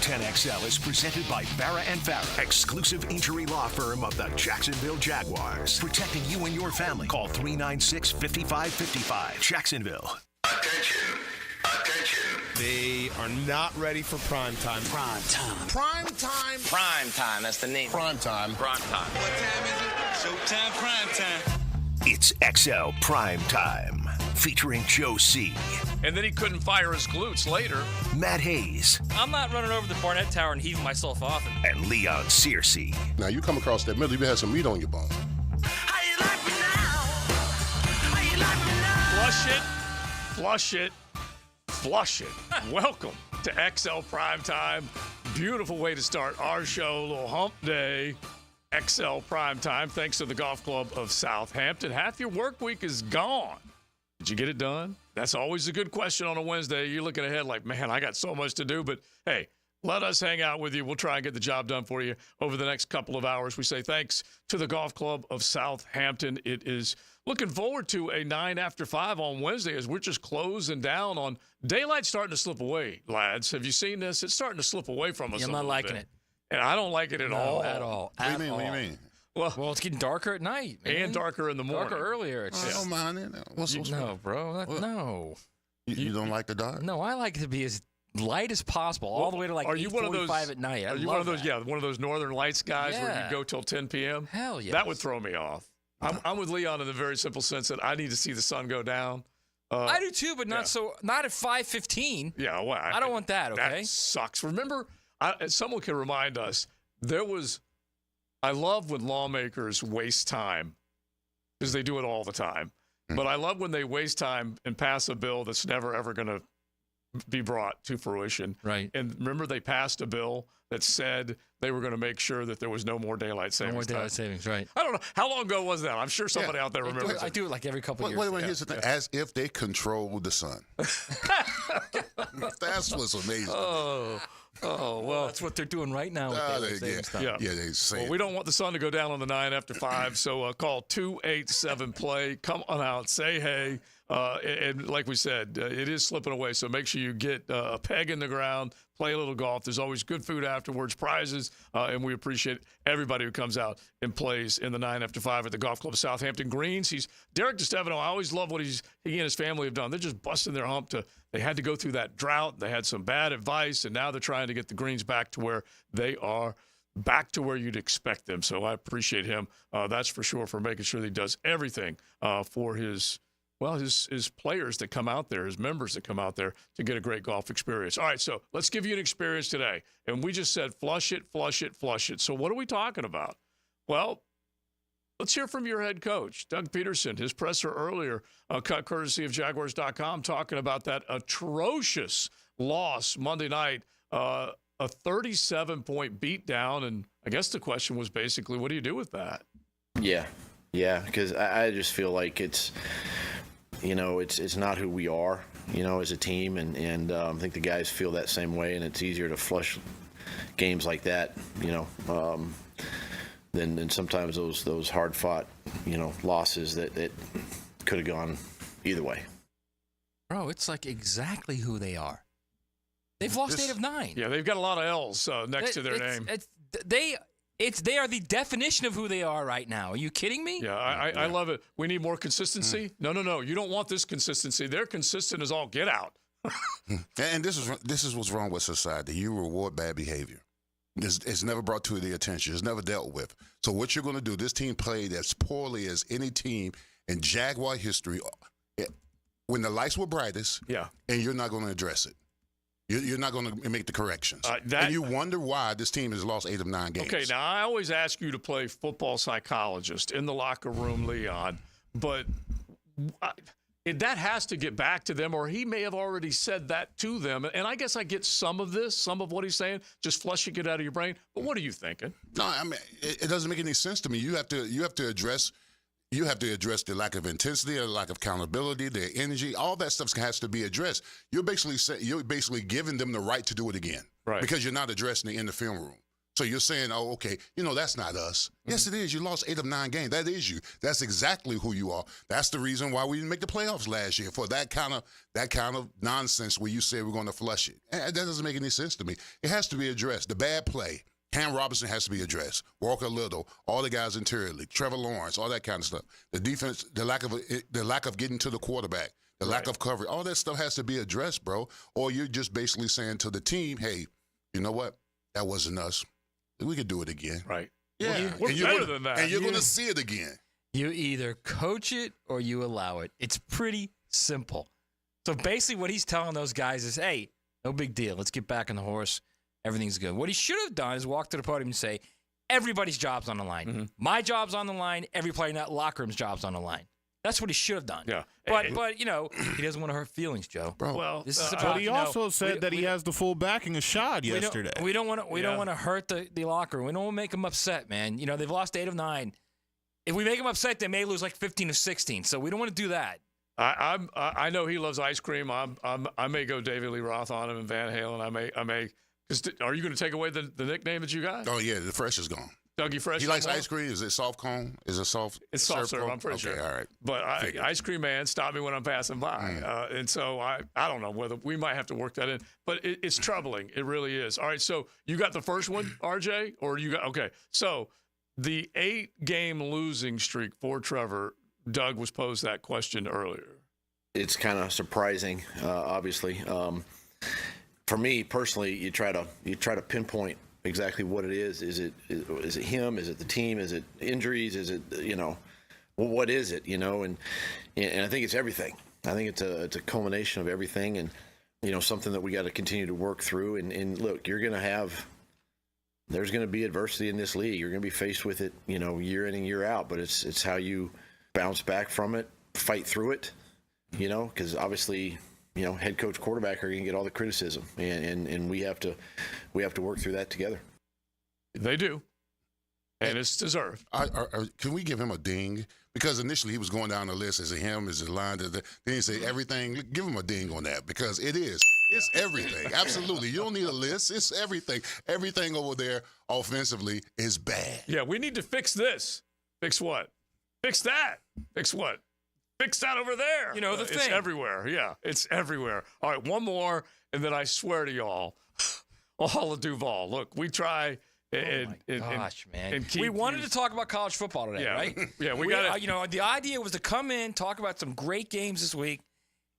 10XL is presented by Farah and Farah, exclusive injury law firm of the Jacksonville Jaguars. Protecting you and your family. Call 396-5555. Jacksonville. Attention. They are not ready for prime time. Prime time. Prime time. Prime time. That's the name. Prime time. Prime time. What time is it? Showtime. Prime time. It's XL Primetime, featuring Joe C. And then he couldn't fire his glutes later. Matt Hayes. I'm not running over the Barnett Tower and heaving myself off. And Leon Searcy. Now, you come across that middle, you had some meat on your bone. How you like me now? How you like me now? Flush it. Welcome to XL Primetime. Beautiful way to start our show, little hump day. XL Primetime, thanks to the Golf Club of Southampton. Half your work week is gone. Did you get it done? That's always a good question on a Wednesday. You're looking ahead like, man, I got so much to do. But, hey, let us hang out with you. We'll try and get the job done for you over the next couple of hours. We say thanks to the Golf Club of Southampton. It is looking forward to a 9 after 5 on Wednesday as we're just closing down on daylight starting to slip away, lads. Have you seen this? It's starting to slip away from us. I'm not liking it. And I don't like it at all. At all. What do you mean? Well, it's getting darker at night, man. And darker in the morning. Darker earlier. I don't mind it. No, bro. No. You don't like the dark? No, I like it to be as light as possible, all the way to like 8:45 at night. Are you one of those? Yeah, one of those Northern Lights guys where you go till 10 p.m. Hell yeah. That would throw me off. I'm with Leon in the very simple sense that I need to see the sun go down. I do too, but not at 5:15. Yeah, well, I don't want that. Okay, that sucks. Remember, someone can remind us. I love when lawmakers waste time because they do it all the time. But I love when they waste time and pass a bill that's never, ever going to be brought to fruition. Right. And remember, they passed a bill that said they were going to make sure that there was no more daylight savings. No more daylight savings, right. I don't know. How long ago was that? I'm sure somebody out there remembers. I do it like every couple of years. Wait, here's the thing. As if they control the sun. That's what's amazing. Oh, well. That's what they're doing right now. With they say well, we don't want the sun to go down on the 9 after 5, so call 287-PLAY. Come on out. Say hey. And like we said, it is slipping away, so make sure you get a peg in the ground, play a little golf. There's always good food afterwards, prizes, and we appreciate everybody who comes out and plays in the 9 after 5 at the Golf Club of Southampton Greens. Derek DiStefano, I always love what he and his family have done. They're just busting their hump. They had to go through that drought. They had some bad advice, and now they're trying to get the greens back to where they are, back to where you'd expect them. So I appreciate him, that's for sure, for making sure that he does everything for his players that come out there, his members that come out there to get a great golf experience. All right, so let's give you an experience today. And we just said flush it. So what are we talking about? Well, let's hear from your head coach, Doug Peterson. His presser earlier, cut courtesy of Jaguars.com, talking about that atrocious loss Monday night, a 37-point beatdown. And I guess the question was basically, what do you do with that? Yeah, because I just feel like it's not who we are, as a team, and I think the guys feel that same way, and it's easier to flush games like that, than sometimes those hard-fought, losses that could have gone either way. Bro, it's like exactly who they are. They've lost 8 of 9. Yeah, they've got a lot of L's next to their name. They are the definition of who they are right now. Are you kidding me? Yeah, I love it. We need more consistency. No. You don't want this consistency. They're consistent as all get out. And this is what's wrong with society. You reward bad behavior. It's never brought to the attention. It's never dealt with. So what you're going to do, this team played as poorly as any team in Jaguar history when the lights were brightest, and you're not going to address it. You're not going to make the corrections. And you wonder why this team has lost 8 of 9 games. Okay, now I always ask you to play football psychologist in the locker room, Leon, but that has to get back to them, or he may have already said that to them. And I guess I get some of what he's saying, just flushing it out of your brain. But what are you thinking? No, I mean, it doesn't make any sense to me. You have to address the lack of intensity, the lack of accountability, their energy. All that stuff has to be addressed. You're basically giving them the right to do it again, right? Because you're not addressing it in the film room. So you're saying, oh, okay, that's not us. Yes, it is. You lost 8 of 9 games. That is you. That's exactly who you are. That's the reason why we didn't make the playoffs last year, for that kind of nonsense where you say we're going to flush it. That doesn't make any sense to me. It has to be addressed. The bad play. Cam Robinson has to be addressed. Walker Little, all the guys interiorly, Trevor Lawrence, all that kind of stuff. The defense, the lack of getting to the quarterback, the lack of coverage, all that stuff has to be addressed, bro. Or you're just basically saying to the team, hey, you know what? That wasn't us. We could do it again. Right. Yeah. We're better than that. And you're going to see it again. You either coach it or you allow it. It's pretty simple. So basically what he's telling those guys is, hey, no big deal. Let's get back on the horse. Everything's good. What he should have done is walk to the podium and say, everybody's job's on the line. Mm-hmm. My job's on the line. Every player in that locker room's job's on the line. That's what he should have done. Yeah. But he doesn't want to hurt feelings, Joe. Bro. Well, This is about, But he also said that he has the full backing of Shad yesterday. We don't want to hurt the locker room. We don't want to make them upset, man. They've lost 8 of 9. If we make them upset, they may lose like 15 of 16. So we don't want to do that. I know he loves ice cream. I may go David Lee Roth on him and Van Halen. I may. Are you going to take away the nickname that you got? Oh yeah, the fresh is gone. Dougie Fresh. He likes ice cream. Is it soft cone? Is it soft? It's soft serve. I'm pretty sure. Okay, all right. But ice cream man, stop me when I'm passing by. And so I don't know whether we might have to work that in. But it's troubling. It really is. All right. So you got the first one, RJ, or you got okay. So the 8-game losing streak for Trevor. Doug was posed that question earlier. It's kind of surprising, obviously. For me personally, you try to pinpoint exactly what it is. Is it him? Is it the team? Is it injuries? Is it what is it? And I think it's everything. I think it's a culmination of everything, and something that we got to continue to work through. And look, there's going to be adversity in this league. You're going to be faced with it, year in and year out. But it's how you bounce back from it, fight through it. Because obviously, head coach, quarterback are going to get all the criticism, and we have to work through that together. They do, and it's deserved. Can we give him a ding? Because initially he was going down the list. Is it him? Is it line? Then he say everything. Give him a ding on that, because it is. It's everything. Absolutely. You don't need a list. It's everything. Everything over there offensively is bad. Yeah, we need to fix this. Fix what? Fix that. Fix what? Fix that over there. The thing. It's everywhere. Yeah, it's everywhere. All right, one more, and then I swear to y'all, all of Duval. Look, we try. Man. We wanted to talk about college football today, right? Yeah, we got it. The idea was to come in, talk about some great games this week,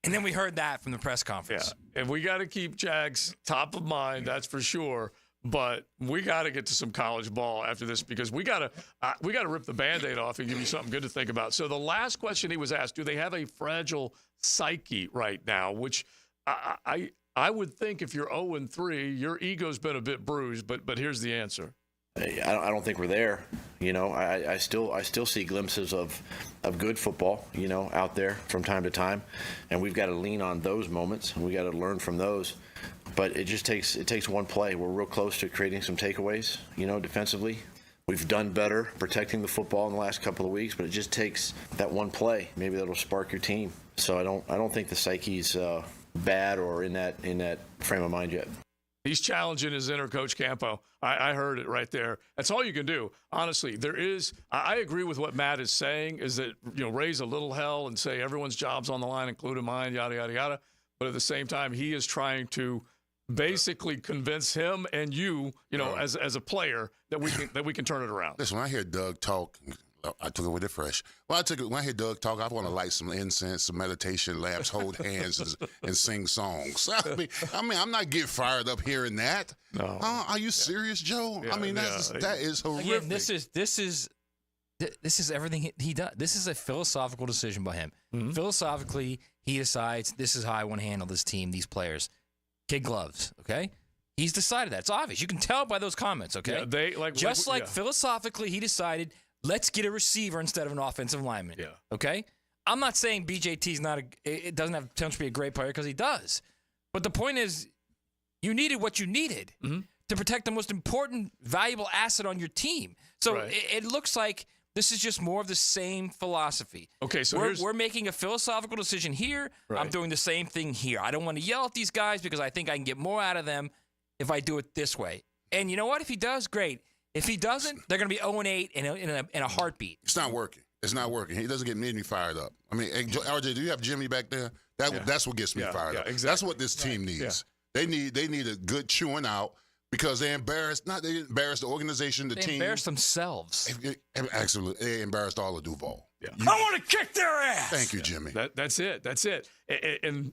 and then we heard that from the press conference. Yeah, and we got to keep Jags top of mind, that's for sure. But we got to get to some college ball after this, because we got to rip the Band-Aid off and give you something good to think about. So the last question he was asked, do they have a fragile psyche right now? Which I would think if you're 0-3, your ego's been a bit bruised. But here's the answer. I don't think we're there. I still see glimpses of good football, out there from time to time, and we've got to lean on those moments. We got to learn from those. But it takes one play. We're real close to creating some takeaways, defensively. We've done better protecting the football in the last couple of weeks, but it just takes that one play. Maybe that'll spark your team. So I don't think the psyche's bad or in that frame of mind yet. He's challenging his inner Coach Campo. I heard it right there. That's all you can do. Honestly, I agree with what Matt is saying, is that, raise a little hell and say everyone's job's on the line, including mine, yada, yada, yada. But at the same time, he is trying to basically convince him and you, as a player, that we can turn it around. Listen, when I hear Doug talk, I took it with it fresh. When I hear Doug talk, I want to light some incense, some meditation lamps, hold hands, and sing songs. I mean, I'm not getting fired up hearing that. No. Are you serious, Joe? Yeah, that is horrific. Again, this is everything he does. This is a philosophical decision by him. Mm-hmm. Philosophically, he decides, this is how I want to handle this team, these players. Kid gloves, okay? He's decided that. It's obvious. You can tell by those comments, okay? Yeah, philosophically, he decided, let's get a receiver instead of an offensive lineman. Yeah. Okay? I'm not saying BJT's it doesn't have potential to be a great player, because he does. But the point is, you needed what you needed to protect the most important, valuable asset on your team. So it looks like this is just more of the same philosophy. Okay, so we're making a philosophical decision here. Right. I'm doing the same thing here. I don't want to yell at these guys because I think I can get more out of them if I do it this way. And you know what? If he does, great. If he doesn't, they're going to be 0-8 in a heartbeat. It's not working. It's not working. He doesn't get me fired up. I mean, hey, RJ, do you have Jimmy back there? That's what gets me fired up. Exactly. That's what this team needs. Yeah. They need a good chewing out because they embarrassed the organization, the team. They embarrassed themselves. Absolutely. They embarrassed all of Duval. Yeah. I want to kick their ass. Thank you, Jimmy. That's it. And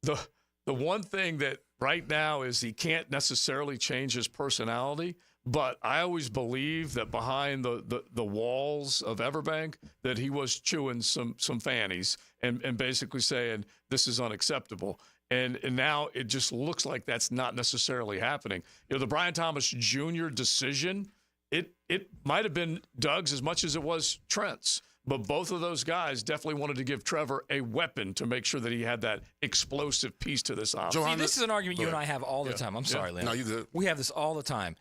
the one thing that right now is he can't necessarily change his personality, but I always believe that behind the walls of Everbank that he was chewing some fannies and basically saying this is unacceptable. And now it just looks like that's not necessarily happening. You know, the Brian Thomas Jr. decision, it might have been Doug's as much as it was Trent's. But both of those guys definitely wanted to give Trevor a weapon to make sure that he had that explosive piece to this offense. See, this is an argument you and I have all the time. I'm sorry, Leon. No, you good. We have this all the time.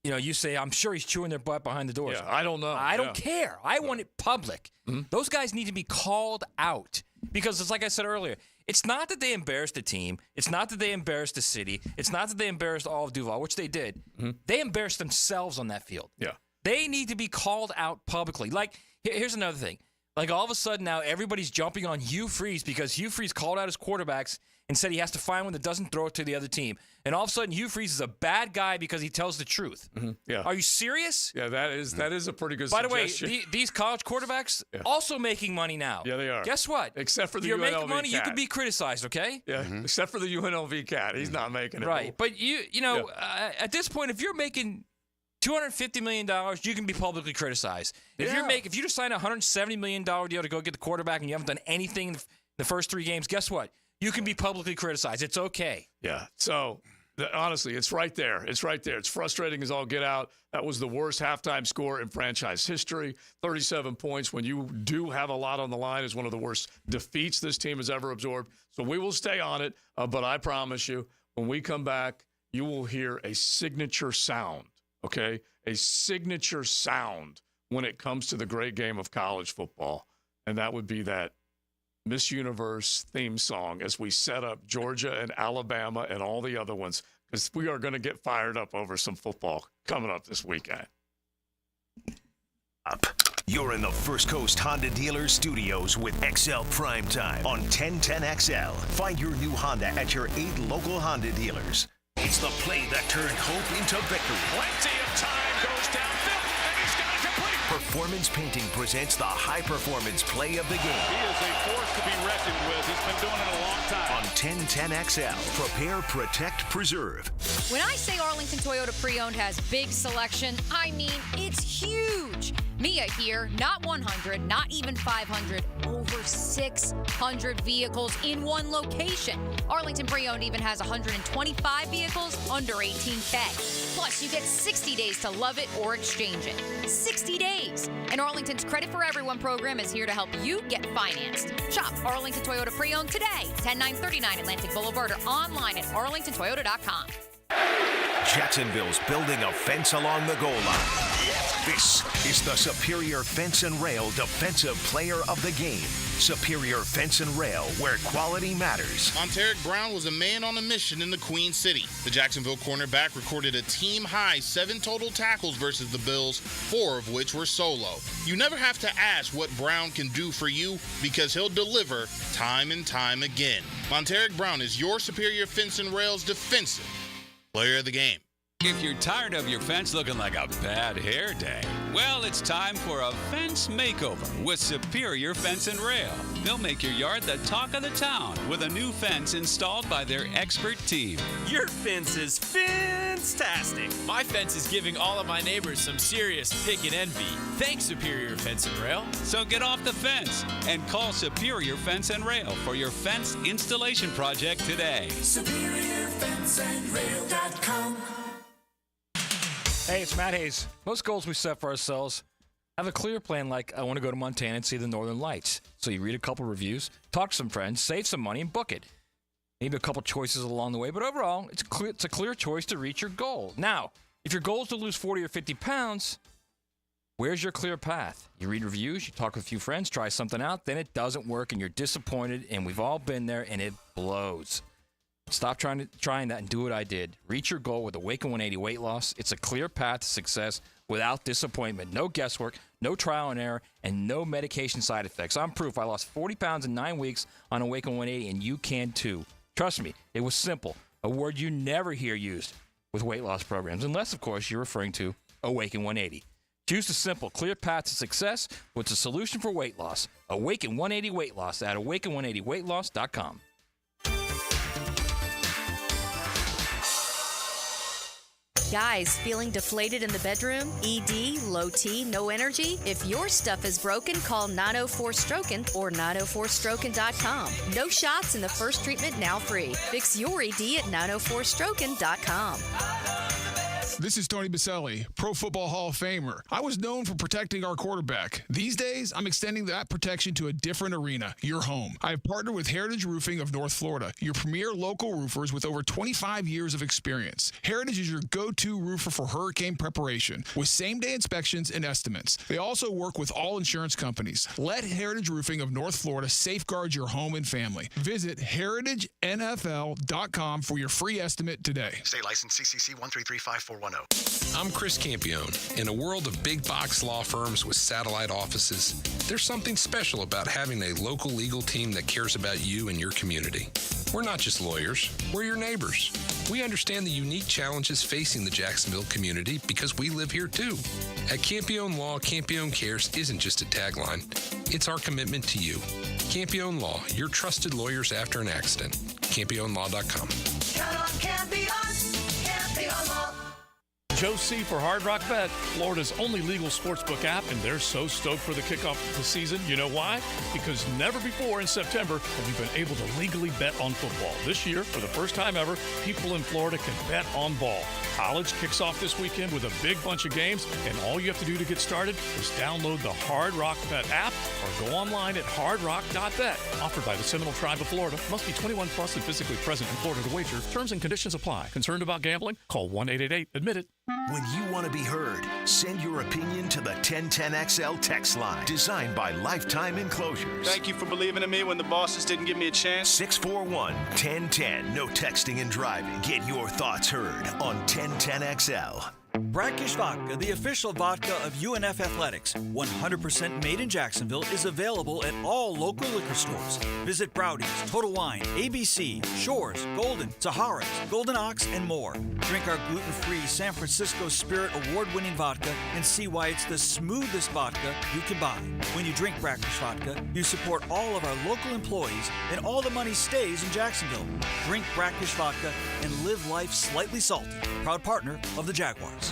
You know, you say, I'm sure he's chewing their butt behind the doors. Yeah, I don't know. I don't care. I want it public. Mm-hmm. Those guys need to be called out because it's like I said earlier. It's not that they embarrassed the team. It's not that they embarrassed the city. It's not that they embarrassed all of Duval, which they did. Mm-hmm. They embarrassed themselves on that field. Yeah. They need to be called out publicly. Like, here's another thing. Like, all of a sudden now everybody's jumping on Hugh Freeze because Hugh Freeze called out his quarterbacks and said he has to find one that doesn't throw it to the other team. And all of a sudden Hugh Freeze is a bad guy because he tells the truth. Mm-hmm. Yeah. Are you serious? Yeah, that is a pretty good suggestion. By the way, these college quarterbacks also making money now. Yeah, they are. Guess what? Except for the UNLV You're making money, cat. You could be criticized, okay? Yeah, except for the UNLV cat. He's not making it. Right. But at this point, if you're making $250 million, you can be publicly criticized. If you just signed a $170 million deal to go get the quarterback and you haven't done anything in the first 3 games, guess what? You can be publicly criticized. It's okay. Yeah. So, honestly, it's right there. It's right there. It's frustrating as all get out. That was the worst halftime score in franchise history. 37 points when you do have a lot on the line is one of the worst defeats this team has ever absorbed. So we will stay on it, but I promise you, when we come back, you will hear a signature sound. Okay, a signature sound when it comes to the great game of college football. And that would be that Miss Universe theme song as we set up Georgia and Alabama and all the other ones, because we are going to get fired up over some football coming up this weekend. You're in the First Coast Honda Dealer Studios with XL Primetime on 1010XL. Find your new Honda at your 8 local Honda dealers. It's the play that turned hope into victory. Plenty of time goes downfield, and he's got it complete. Performance Painting presents the high-performance play of the game. He is a force to be reckoned with. He's been doing it a long time. On 1010XL, prepare, protect, preserve. When I say Arlington Toyota Pre-Owned has big selection, I mean it's huge. Mia here, not 100, not even 500, over 600 vehicles in one location. Arlington Pre-Owned even has 125 vehicles under $18K. Plus, you get 60 days to love it or exchange it. 60 days. And Arlington's Credit for Everyone program is here to help you get financed. Shop Arlington Toyota Pre-Owned today, 10939 Atlantic Boulevard, or online at arlingtontoyota.com. Jacksonville's building a fence along the goal line. This is the Superior Fence and Rail Defensive Player of the Game. Superior Fence and Rail, where quality matters. Monteric Brown was a man on a mission in the Queen City. The Jacksonville cornerback recorded a team-high 7 total tackles versus the Bills, 4 of which were solo. You never have to ask what Brown can do for you because he'll deliver time and time again. Monteric Brown is your Superior Fence and Rail's defensive player of the game. If you're tired of your fence looking like a bad hair day, well, it's time for a fence makeover with Superior Fence and Rail. They'll make your yard the talk of the town with a new fence installed by their expert team. Your fence is fantastic. My fence is giving all of my neighbors some serious pick and envy. Thanks, Superior Fence and Rail. So get off the fence and call Superior Fence and Rail for your fence installation project today. SuperiorFenceandRail.com. Hey, it's Matt Hayes. Most goals we set for ourselves have a clear plan, like I want to go to Montana and see the Northern Lights. So you read a couple reviews, talk to some friends, save some money, and book it. Maybe a couple choices along the way, but overall, it's a clear choice to reach your goal. Now, if your goal is to lose 40 or 50 pounds, where's your clear path? You read reviews, you talk with a few friends, try something out, then it doesn't work, and you're disappointed, and we've all been there, and it blows. Stop trying that and do what I did. Reach your goal with Awaken 180 weight loss. It's a clear path to success without disappointment. No guesswork, no trial and error, and no medication side effects. I'm proof. I lost 40 pounds in 9 weeks on Awaken 180, and you can too. Trust me, it was simple. A word you never hear used with weight loss programs, unless, of course, you're referring to Awaken 180. Choose the simple, clear path to success with a solution for weight loss. Awaken 180 weight loss at awaken180weightloss.com. Guys, feeling deflated in the bedroom? ED, low T, no energy? If your stuff is broken, call 904-STROKEN or 904stroken.com. No shots in the first treatment, now free. Fix your ED at 904stroken.com. This is Tony Baselli, Pro Football Hall of Famer. I was known for protecting our quarterback. These days, I'm extending that protection to a different arena, your home. I have partnered with Heritage Roofing of North Florida, your premier local roofers with over 25 years of experience. Heritage is your go-to roofer for hurricane preparation, with same-day inspections and estimates. They also work with all insurance companies. Let Heritage Roofing of North Florida safeguard your home and family. Visit heritagenfl.com for your free estimate today. State license CCC 1335410. I'm Chris Campione. In a world of big box law firms with satellite offices, there's something special about having a local legal team that cares about you and your community. We're not just lawyers, we're your neighbors. We understand the unique challenges facing the Jacksonville community because we live here too. At Campione Law, Campione Cares isn't just a tagline, it's our commitment to you. Campione Law, your trusted lawyers after an accident. CampioneLaw.com. Count on Campione, Campione Law. Joe C. for Hard Rock Bet, Florida's only legal sportsbook app, and they're so stoked for the kickoff of the season. You know why? Because never before in September have you been able to legally bet on football. This year, for the first time ever, people in Florida can bet on ball. College kicks off this weekend with a big bunch of games, and all you have to do to get started is download the Hard Rock Bet app or go online at hardrock.bet. Offered by the Seminole Tribe of Florida. Must be 21 plus and physically present in Florida to wager. Terms and conditions apply. Concerned about gambling? Call 1-888-ADMIT-IT. When you want to be heard, send your opinion to the 1010XL text line, designed by Lifetime Enclosures. Thank you for believing in me when the bosses didn't give me a chance. 641-1010. No texting and driving. Get your thoughts heard on 1010XL. Brackish Vodka, the official vodka of UNF Athletics, 100% made in Jacksonville, is available at all local liquor stores. Visit Browdy's, Total Wine, ABC, Shores, Golden, Sahara's, Golden Ox, and more. Drink our gluten-free San Francisco Spirit award-winning vodka and see why it's the smoothest vodka you can buy. When you drink Brackish Vodka, you support all of our local employees and all the money stays in Jacksonville. Drink Brackish Vodka and live life slightly salty. Proud partner of the Jaguars.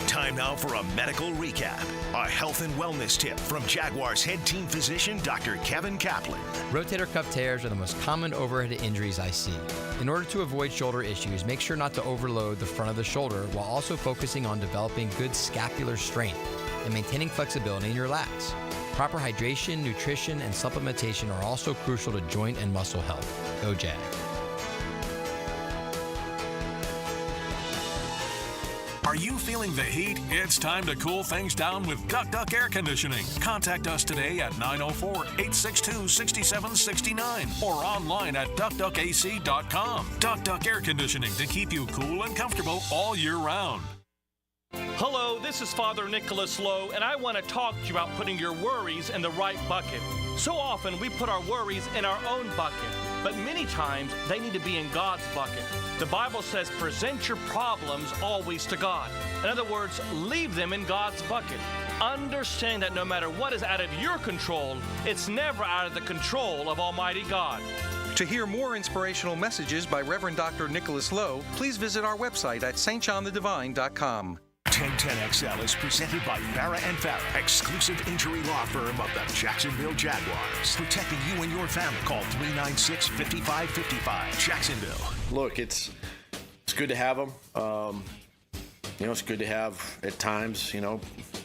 Time now for a medical recap. A health and wellness tip from Jaguars head team physician Dr. Kevin Kaplan. Rotator cuff tears are the most common overhead injuries I see. In order to avoid shoulder issues, make sure not to overload the front of the shoulder while also focusing on developing good scapular strength and maintaining flexibility in your lats. Proper hydration, nutrition, and supplementation are also crucial to joint and muscle health. Go Jag. Are you feeling the heat? It's time to cool things down with Duck Duck Air Conditioning. Contact us today at 904-862-6769 or online at duckduckac.com. Duck Duck Air Conditioning to keep you cool and comfortable all year round. Hello, this is Father Nicholas Lowe, and I want to talk to you about putting your worries in the right bucket. So often we put our worries in our own bucket, but many times they need to be in God's bucket. The Bible says, present your problems always to God. In other words, leave them in God's bucket. Understand that no matter what is out of your control, it's never out of the control of Almighty God. To hear more inspirational messages by Reverend Dr. Nicholas Lowe, please visit our website at stjohnthedivine.com. 1010XL is presented by Farah & Farah, exclusive injury law firm of the Jacksonville Jaguars. Protecting you and your family. Call 396-5555. Jacksonville. Look, it's good to have them. It's good to have at times,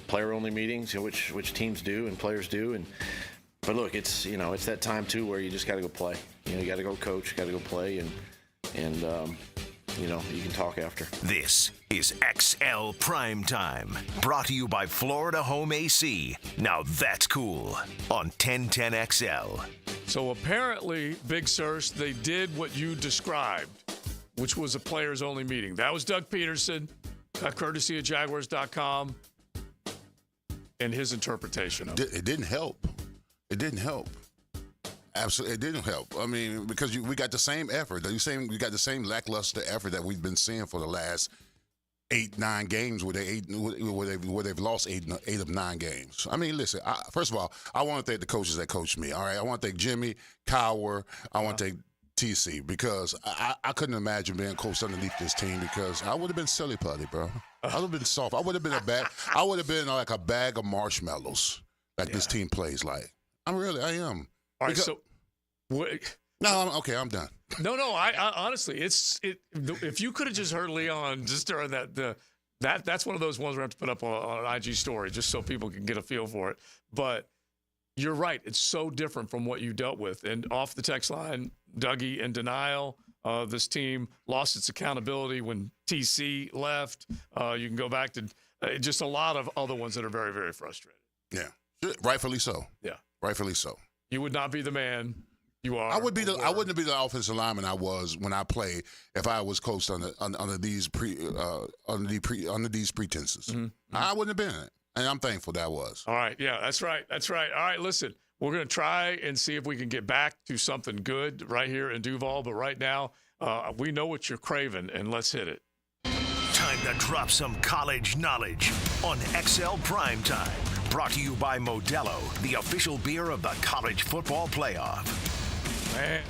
player-only meetings, which teams do and players do. But look, it's that time too where you just got to go play. You got to go coach, got to go play, and you can talk after. This is XL Primetime, brought to you by Florida Home AC. Now that's cool on 1010XL. So apparently, Big Search, they did what you described, which was a players-only meeting. That was Doug Peterson, courtesy of Jaguars.com, and his interpretation of it. It didn't help. It didn't help. Absolutely, it didn't help. I mean, because we got the same effort. We got the same lackluster effort that we've been seeing for the last 8-9 games where they've lost eight of 9 games. I mean, listen. First of all, I want to thank the coaches that coached me. All right, I want to thank Jimmy, Cowart. I want to thank TC because I couldn't imagine being coached underneath this team because I would have been silly putty, bro. I would have been soft. I would have been I would have been like a bag of marshmallows like this team plays like. I am. All right, so I'm done. No. I honestly, if you could have just heard Leon just during that's one of those ones we have to put up on an IG story just so people can get a feel for it. But you're right; it's so different from what you dealt with. And off the text line, Dougie in denial. This team lost its accountability when TC left. You can go back to just a lot of other ones that are very, very frustrated. Yeah, rightfully so. Yeah, rightfully so. You would not be the man you are. I wouldn't be the offensive lineman I was when I played if I was coached under these pretenses. Mm-hmm. I wouldn't have been it, and I'm thankful that was. All right, yeah, that's right. All right, listen, we're going to try and see if we can get back to something good right here in Duval. But right now, we know what you're craving, and let's hit it. Time to drop some college knowledge on XL Primetime. Brought to you by Modelo, the official beer of the College Football Playoff. Man,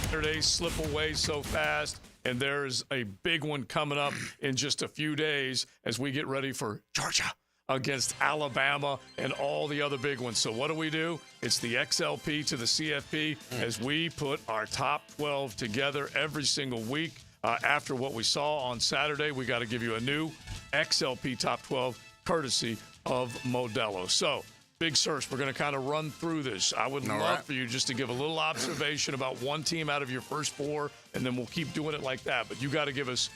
Saturdays slip away so fast, and there's a big one coming up in just a few days as we get ready for Georgia against Alabama and all the other big ones. So what do? It's the XLP to the CFP as we put our top 12 together every single week. After what we saw on Saturday, we got to give you a new XLP top 12 courtesy of Modelo. So, Big Search, we're going to kind of run through this. I would love for you just to give a little observation about one team out of your first 4, and then we'll keep doing it like that. But you got to give us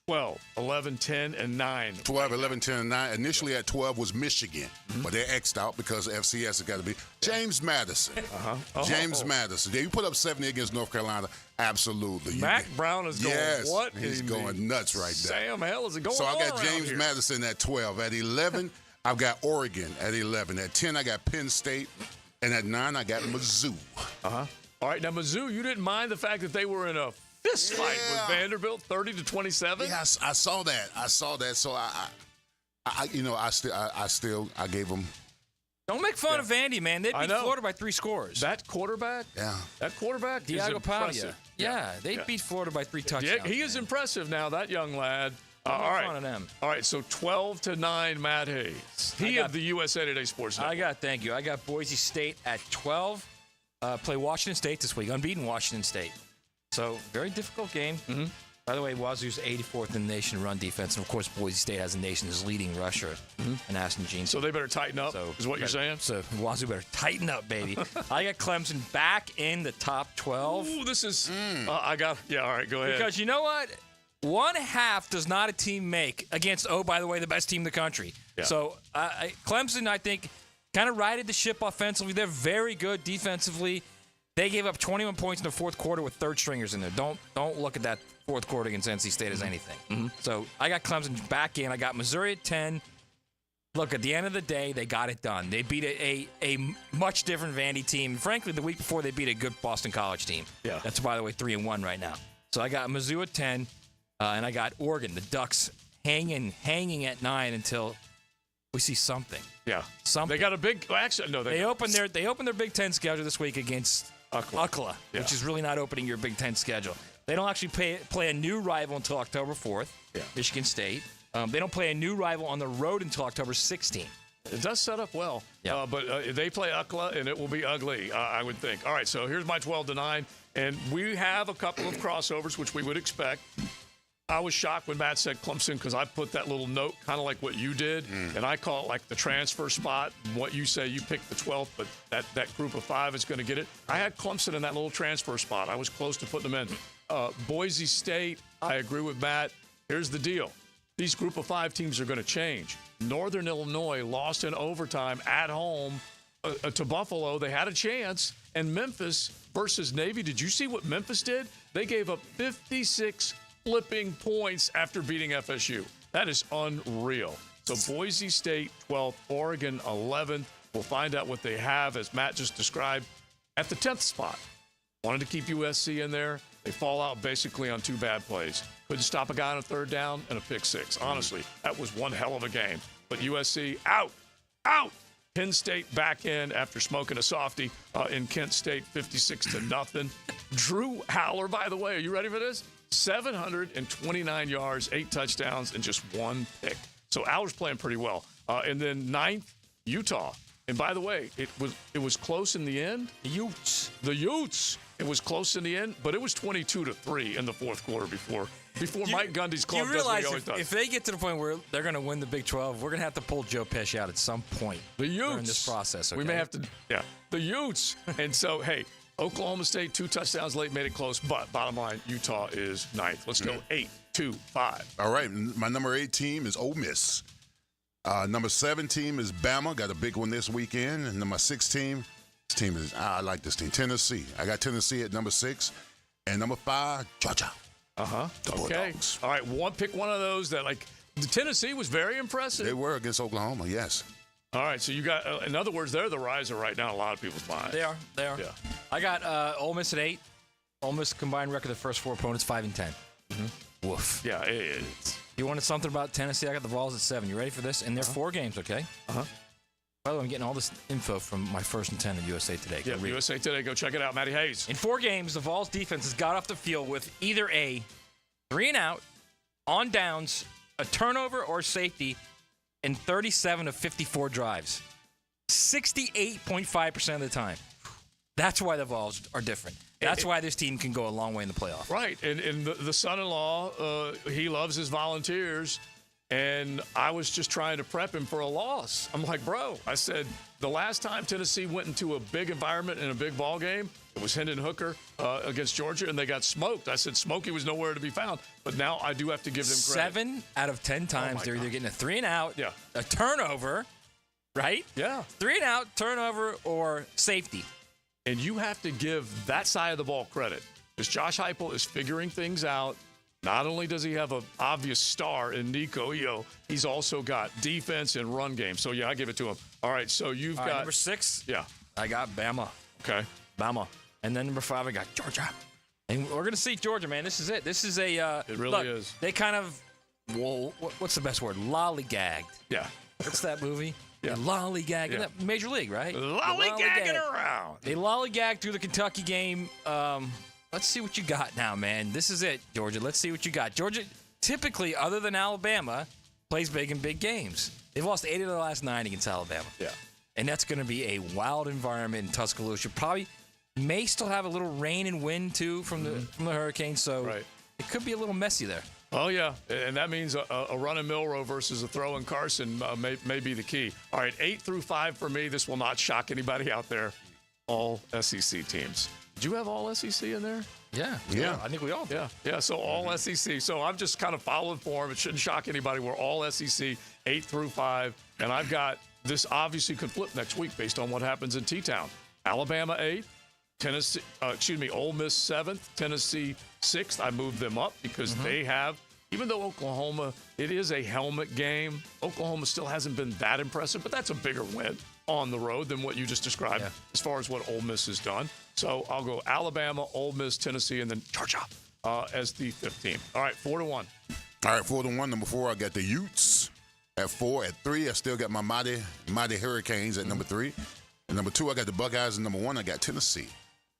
12, 11, 10, and 9. 12, 11, 10, and 9. Initially at 12 was Michigan, but they're X'd out because FCS has got to be. James Madison. James Madison. Did you put up 70 against North Carolina? Absolutely. Mac Brown is going, what? He's going nuts right now. Sam Hell is it going So on I got James here? Madison at 12. At 11, I've got Oregon at 11. At 10, I got Penn State. And at 9, I got Mizzou. All right, now Mizzou, you didn't mind the fact that they were in a fist fight with Vanderbilt, 30-27? Yeah, I saw that. So I gave them. Don't make fun of Vandy, man. They beat Florida by 3 scores. That quarterback? Yeah. That quarterback Diego is Padres. impressive. Yeah, they beat Florida by 3 touchdowns. He is impressive now, that young lad. Don't make All right. fun of them. All right, so 12-9, Matt Hayes. He of the USA Today Sports Network. Thank you. I got Boise State at 12. Play Washington State this week. Unbeaten Washington State. So, very difficult game. Mm-hmm. By the way, Wazoo's 84th in the nation in run defense. And, of course, Boise State has the nation's leading rusher in Aston Jean. So, they better tighten up, is what you're saying? So, Wazoo better tighten up, baby. I got Clemson back in the top 12. Ooh, this is all right, go ahead. Because you know what? 1/2 does not a team make against, by the way, the best team in the country. Yeah. So, Clemson, I think, kind of righted the ship offensively. They're very good defensively. They gave up 21 points in the fourth quarter with third stringers in there. Don't look at that fourth quarter against NC State as anything. So I got Clemson back in. I got Missouri at 10. Look, at the end of the day, they got it done. They beat a much different Vandy team. Frankly, the week before, they beat a good Boston College team. Yeah. That's, by the way, 3-1 right now. So I got Mizzou at 10, and I got Oregon, the Ducks, hanging at 9 until we see something. Yeah. Something. They got a big They opened their Big Ten schedule this week against UCLA, which is really not opening your Big Ten schedule. They don't actually play a new rival until October 4th, Michigan State. They don't play a new rival on the road until October 16th. It does set up well, but they play UCLA, and it will be ugly, I would think. All right, so here's my 12-9, and we have a couple of crossovers, which we would expect. I was shocked when Matt said Clemson because I put that little note, kind of like what you did, and I call it like the transfer spot. What you say, you picked the 12th, but that group of 5 is going to get it. I had Clemson in that little transfer spot. I was close to putting them in. Boise State, I agree with Matt. Here's the deal. These group of 5 teams are going to change. Northern Illinois lost in overtime at home to Buffalo. They had a chance, And Memphis versus Navy, did you see what Memphis did? They gave up 56 flipping points after beating FSU. That is unreal. So Boise State 12th, Oregon 11th. We'll find out what they have, as Matt just described, at the 10th spot. Wanted to keep USC in there. They fall out basically on 2 bad plays. Couldn't stop a guy on a 3rd down and a pick 6. Honestly, that was one hell of a game. But USC out. Penn State back in after smoking a softie in Kent State, 56-0. Drew Howler, by the way, are you ready for this? 729 yards, 8 touchdowns, and just 1 pick. So Howler's playing pretty well. And then 9th, Utah. And by the way, it was close in the end. The Utes. It was close in the end, but it was 22-3 in the 4th quarter before Mike Gundy's club does what he always does. If they get to the point where they're going to win the Big 12, we're going to have to pull Joe Pesci out at some point during this process. Okay? We may have to, the Utes. And so, hey, Oklahoma State, 2 touchdowns late, made it close. But bottom line, Utah is 9th. Let's go 8, 2, 5. All right, my number 8 team is Ole Miss. Number 7 team is Bama. Got a big one this weekend. And number 6 team, I like this team, Tennessee. I got Tennessee at number 6. And number 5, Georgia. The Bulldogs. All right, pick one of those that, like, the Tennessee was very impressive. They were against Oklahoma, yes. All right, so you got, in other words, they're the riser right now in a lot of people's minds. They are. Yeah. I got Ole Miss at 8. Ole Miss combined record of the first 4 opponents, 5-10. Mm-hmm. Woof. Yeah, it's. You wanted something about Tennessee? I got the Vols at 7. You ready for this? And they're 4 games, okay? By the way, I'm getting all this info from my First and 10 at USA Today. Yeah, USA Today. Go check it out. Matty Hayes. In 4 games, the Vols defense has got off the field with either a 3-and-out, on downs, a turnover, or safety in 37 of 54 drives. 68.5% of the time. That's why the Vols are different. That's why this team can go a long way in the playoff. Right. And the son-in-law, he loves his Volunteers. And I was just trying to prep him for a loss. I'm like, bro, I said, the last time Tennessee went into a big environment in a big ball game, it was Hendon Hooker against Georgia, and they got smoked. I said, Smokey was nowhere to be found. But now I do have to give them credit. 7 out of 10 times, they're either getting a 3-and-out, a turnover, right? Yeah. 3-and-out, turnover, or safety. And you have to give that side of the ball credit, because Josh Heupel is figuring things out. Not only does he have an obvious star in Nico Io, he's also got defense and run game. So, yeah, I give it to him. All right, so you've got... number 6? Yeah. I got Bama. Okay. Bama. And then number 5, I got Georgia. And we're going to see Georgia, man. This is it. This is a... it really is. They kind of... Well, what's the best word? Lollygagged. Yeah. What's that movie? Yeah. Lollygagging. Yeah. Major League, right? Lollygagging around. They lollygagged through the Kentucky game. Let's see what you got now, man. This is it, Georgia. Let's see what you got. Georgia, typically, other than Alabama, plays big in big games. They've lost 8 of the last 9 against Alabama. Yeah. And that's going to be a wild environment in Tuscaloosa. Probably may still have a little rain and wind, too, from the hurricane. So it could be a little messy there. Oh, yeah. And that means a run in Milroe versus a throw in Carson may be the key. All right, 8 through 5 for me. This will not shock anybody out there. All SEC teams. Did you have all SEC in there? Yeah. I think we all did. Yeah. So all SEC. So I'm just kind of following form. It shouldn't shock anybody. We're all SEC, 8 through 5. And I've got this obviously could flip next week based on what happens in T-Town. Alabama 8th, Ole Miss 7th, Tennessee 6th. I moved them up because they have, even though Oklahoma, it is a helmet game, Oklahoma still hasn't been that impressive, but that's a bigger win on the road than what you just described as far as what Ole Miss has done. So I'll go Alabama, Ole Miss, Tennessee, and then Georgia as the 5th team. All right, 4-1. All right, 4-1. Number 4, I got the Utes at 4. At 3, I still got my mighty Hurricanes at number 3. And number 2, I got the Buckeyes. And number 1, I got Tennessee.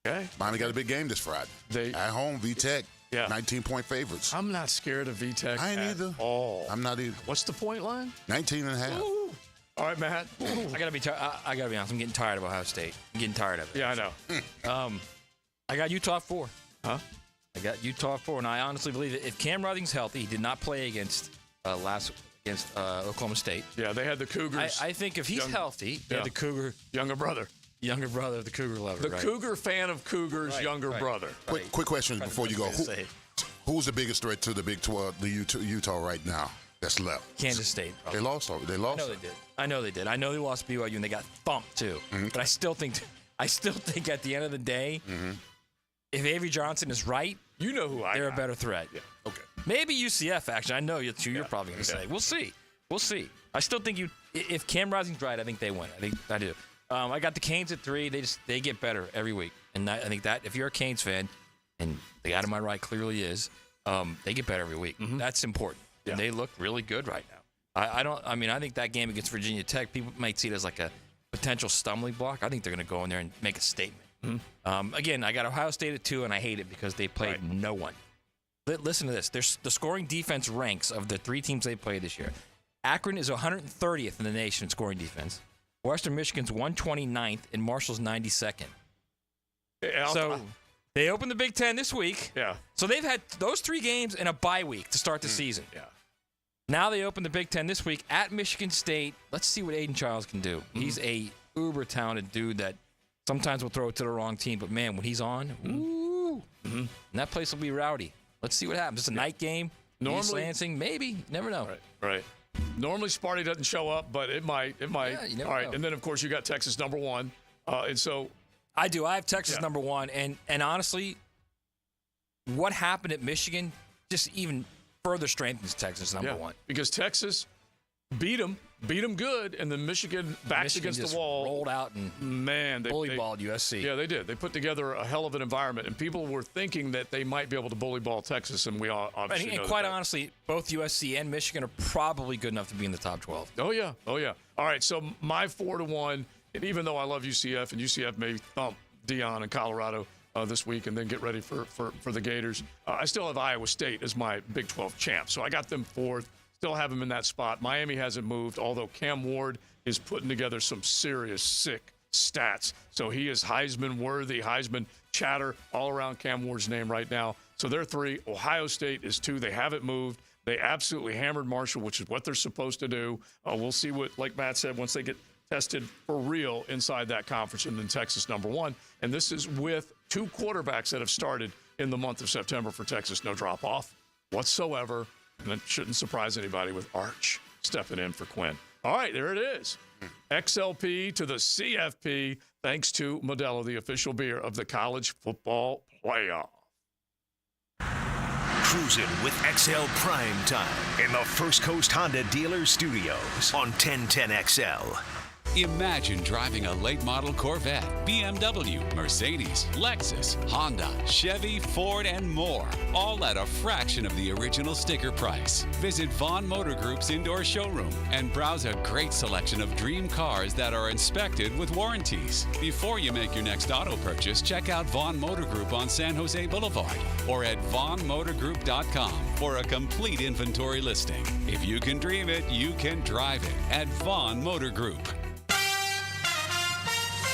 Okay. Miami got a big game this Friday. At home, VTech. 19-point favorites. I'm not scared of VTech. I ain't either. Oh, I'm not either. What's the point line? 19.5. Ooh. All right, Matt. I gotta be honest. I'm getting tired of Ohio State. I'm getting tired of it. Yeah, I know. I got Utah 4. I got Utah 4, and I honestly believe that if Cam Ruthing's healthy, he did not play against Oklahoma State. Yeah, they had the Cougars. I think if he's healthy, they had the Cougar younger brother of the Cougar lover. The Cougar fan of Cougars, younger brother. Quick question before you go. Who's the biggest threat to the Big 12, the Utah right now that's left? Kansas State. Probably. They lost. I know they did. I know they lost BYU and they got thumped too. But I still think I still think at the end of the day, if Avery Johnson is right, you know who they're a better threat. Yeah. Okay. Maybe UCF, actually. I know you're probably going to say. We'll see. We'll see. I still think if Cam Rising's right, I think they win. I do. I got the Canes at 3. They get better every week. And I think that if you're a Canes fan, and the guy to my right clearly is, they get better every week. That's important. Yeah. And they look really good right now. I think that game against Virginia Tech, people might see it as like a potential stumbling block. I think they're going to go in there and make a statement. Again, I got Ohio State at 2, and I hate it because they played no one. Listen to this. The scoring defense ranks of the 3 teams they played this year. Akron is 130th in the nation in scoring defense. Western Michigan's 129th, and Marshall's 92nd. So they opened the Big Ten this week. Yeah. So they've had those 3 games and a bye week to start the season. Yeah. Now they open the Big Ten this week at Michigan State. Let's see what Aiden Childs can do. He's a uber talented dude that sometimes will throw it to the wrong team, but man, when he's on, and that place will be rowdy. Let's see what happens. It's a night game. East Lansing, maybe. You never know. Right. Normally Sparty doesn't show up, but it might. Yeah, you never All right, know. and then of course you got Texas number 1, and so I do. I have Texas number 1, and honestly, what happened at Michigan just even further strengthens Texas number 1 because Texas beat them good, and then Michigan backs against just the wall, rolled out and they bully-balled USC. Yeah, they did. They put together a hell of an environment, and people were thinking that they might be able to bully ball Texas, and we all obviously know and quite honestly, both USC and Michigan are probably good enough to be in the top 12. Oh yeah. All right, so my 4-1, and even though I love UCF, and UCF may thump Dion in Colorado this week and then get ready for the Gators, I still have Iowa State as my Big 12 champ, so I got them 4th. Still have him in that spot. Miami hasn't moved, although Cam Ward is putting together some serious sick stats. So he is Heisman worthy, Heisman chatter all around Cam Ward's name right now. So they're 3. Ohio State is 2. They haven't moved. They absolutely hammered Marshall, which is what they're supposed to do. We'll see what, like Matt said, once they get tested for real inside that conference, and then Texas number 1. And this is with 2 quarterbacks that have started in the month of September for Texas. No drop off whatsoever. And that shouldn't surprise anybody with Arch stepping in for Quinn. All right, there it is. XLP to the CFP, thanks to Modelo, the official beer of the college football playoff. Cruising with XL Primetime in the First Coast Honda Dealer Studios on 1010XL. Imagine driving a late model Corvette, BMW, Mercedes, Lexus, Honda, Chevy, Ford, and more, all at a fraction of the original sticker price. Visit Vaughn Motor Group's indoor showroom and browse a great selection of dream cars that are inspected with warranties. Before you make your next auto purchase, check out Vaughn Motor Group on San Jose Boulevard or at vaughnmotorgroup.com for a complete inventory listing. If you can dream it, you can drive it at Vaughn Motor Group.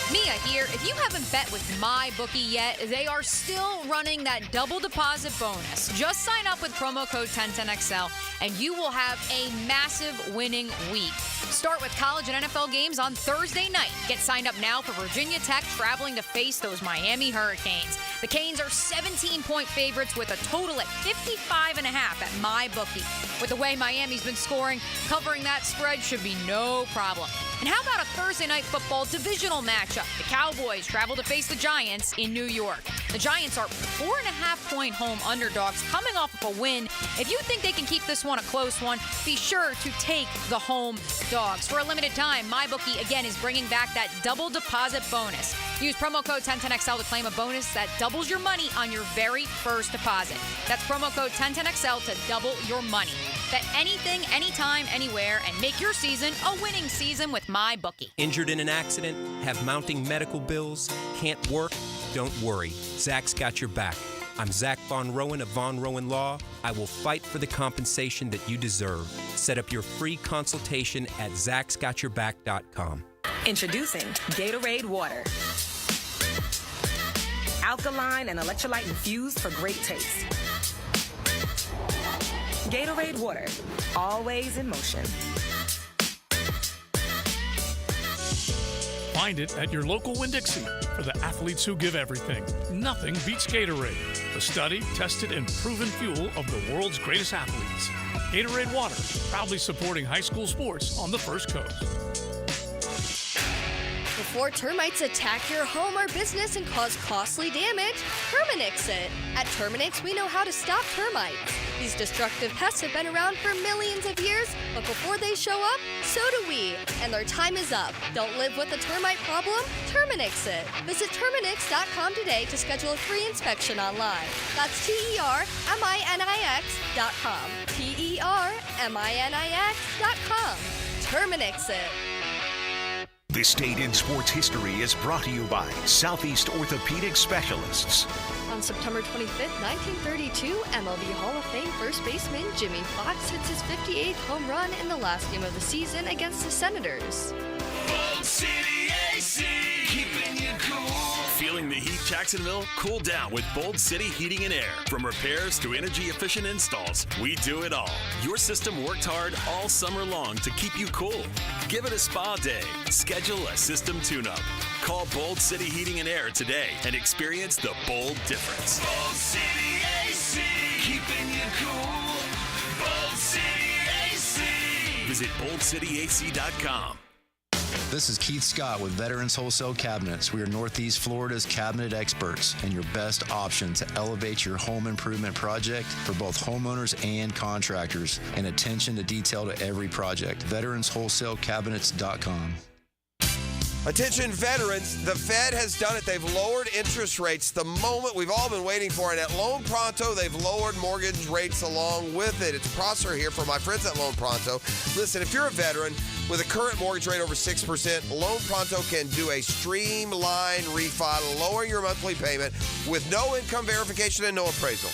Mia here. If you haven't bet with MyBookie yet, they are still running that double deposit bonus. Just sign up with promo code 1010XL and you will have a massive winning week. Start with college and NFL games on Thursday night. Get signed up now for Virginia Tech traveling to face those Miami Hurricanes. The Canes are 17-point favorites with a total at 55.5 at MyBookie. With the way Miami's been scoring, covering that spread should be no problem. And how about a Thursday night football divisional matchup? The Cowboys travel to face the Giants in New York. The Giants are 4.5-point home underdogs coming off of a win. If you think they can keep this one a close one, be sure to take the home dogs. For a limited time, MyBookie again is bringing back that double deposit bonus. Use promo code 1010XL to claim a bonus that doubles your money on your very first deposit. That's promo code 1010XL to double your money. Bet anything, anytime, anywhere, and make your season a winning season with MyBookie. Injured in an accident? Have mounting medical bills? Can't work? Don't worry. Zach's got your back. I'm Zach Von Rowan of Von Rowan Law. I will fight for the compensation that you deserve. Set up your free consultation at zachsgotyourback.com. Introducing Gatorade Water. Alkaline and electrolyte infused for great taste. Gatorade Water, always in motion. Find it at your local Winn-Dixie. For the athletes who give everything, nothing beats Gatorade, the studied, tested, and proven fuel of the world's greatest athletes. Gatorade Water, proudly supporting high school sports on the First Coast. The Before termites attack your home or business and cause costly damage, Terminix it. At Terminix, we know how to stop termites. These destructive pests have been around for millions of years, but before they show up, so do we. And their time is up. Don't live with a termite problem? Terminix it. Visit Terminix.com today to schedule a free inspection online. That's TerMinix.com. TerMinix.com. Terminix it. This Date in Sports History is brought to you by Southeast Orthopedic Specialists. On September 25th, 1932, MLB Hall of Fame first baseman Jimmy Fox hits his 58th home run in the last game of the season against the Senators. Bold City AC, keeping you cool. Feeling the heat, Jacksonville? Cool down with Bold City Heating and Air. From repairs to energy-efficient installs, we do it all. Your system worked hard all summer long to keep you cool. Give it a spa day. Schedule a system tune-up. Call Bold City Heating and Air today and experience the bold difference. Bold City AC, keeping you cool. Bold City AC. Visit boldcityac.com. This is Keith Scott with Veterans Wholesale Cabinets. We are Northeast Florida's cabinet experts and your best option to elevate your home improvement project for both homeowners and contractors, and attention to detail to every project. VeteransWholesaleCabinets.com. Attention veterans, the Fed has done it. They've lowered interest rates, the moment we've all been waiting for. And at Loan Pronto, they've lowered mortgage rates along with it. It's Prosser here for my friends at Loan Pronto. Listen, if you're a veteran with a current mortgage rate over 6%, Loan Pronto can do a streamlined refi, lowering your monthly payment with no income verification and no appraisal.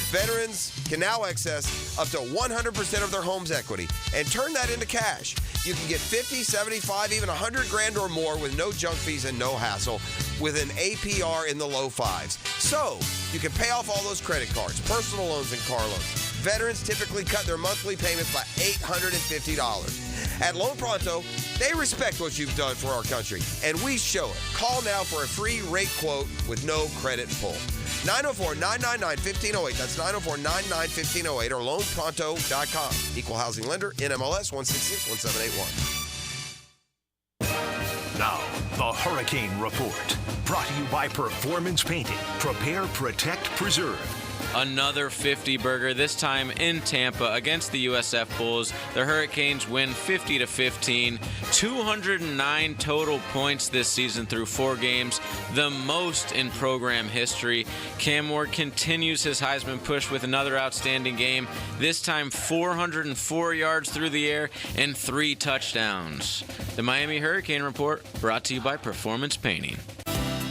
Veterans can now access up to 100% of their home's equity and turn that into cash. You can get 50, 75, even 100 grand or more with no junk fees and no hassle with an APR in the low fives. So you can pay off all those credit cards, personal loans, and car loans. Veterans typically cut their monthly payments by $850. At Loan Pronto, they respect what you've done for our country, and we show it. Call now for a free rate quote with no credit pull. 904-999-1508. That's 904-999-1508 or loanpronto.com. Equal housing lender, NMLS 166-1781. Now, the Hurricane Report. Brought to you by Performance Painting. Prepare, protect, preserve. Another 50-burger, this time in Tampa against the USF Bulls. The Hurricanes win 50-15. 209 total points this season through 4 games, the most in program history. Cam Ward continues his Heisman push with another outstanding game, this time 404 yards through the air and 3 touchdowns. The Miami Hurricane Report, brought to you by Performance Painting.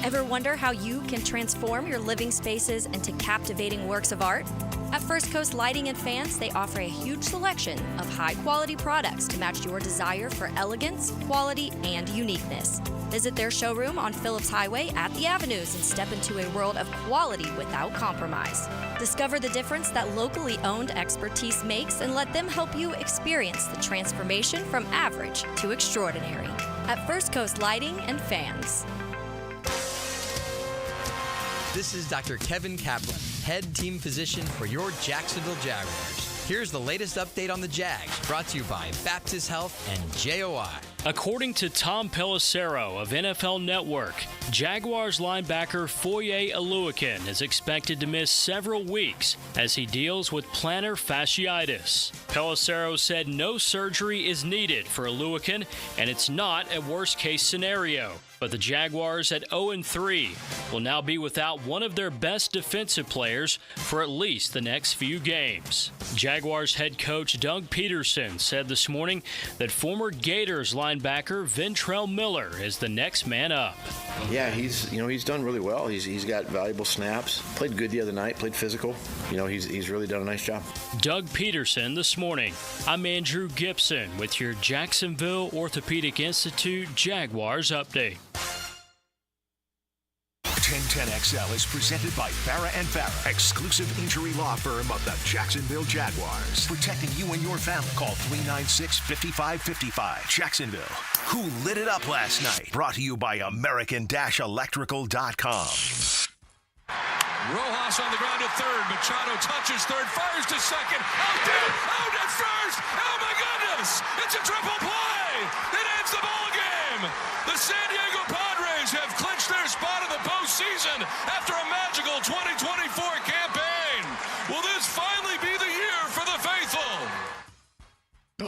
Ever wonder how you can transform your living spaces into captivating works of art? At First Coast Lighting and Fans, they offer a huge selection of high-quality products to match your desire for elegance, quality, and uniqueness. Visit their showroom on Phillips Highway at the Avenues and step into a world of quality without compromise. Discover the difference that locally owned expertise makes and let them help you experience the transformation from average to extraordinary. At First Coast Lighting and Fans. This is Dr. Kevin Kaplan, head team physician for your Jacksonville Jaguars. Here's the latest update on the Jags, brought to you by Baptist Health and JOI. According to Tom Pelissero of NFL Network, Jaguars linebacker Foye Oluokun is expected to miss several weeks as he deals with plantar fasciitis. Pelissero said no surgery is needed for Oluokun, and it's not a worst-case scenario. But the Jaguars at 0-3 will now be without one of their best defensive players for at least the next few games. Jaguars head coach Doug Peterson said this morning that former Gators linebacker Ventrell Miller is the next man up. Yeah, he's done really well. He's got valuable snaps. Played good the other night. Played physical. He's really done a nice job. Doug Peterson this morning. I'm Andrew Gibson with your Jacksonville Orthopedic Institute Jaguars update. 1010XL is presented by Farah & Farah, exclusive injury law firm of the Jacksonville Jaguars. Protecting you and your family. Call 396-5555. Jacksonville. Who lit it up last night? Brought to you by American-Electrical.com. Rojas on the ground at third. Machado touches third, fires to second. Out at first. Oh, my goodness. It's a triple play. It ends the ball game. The San Diego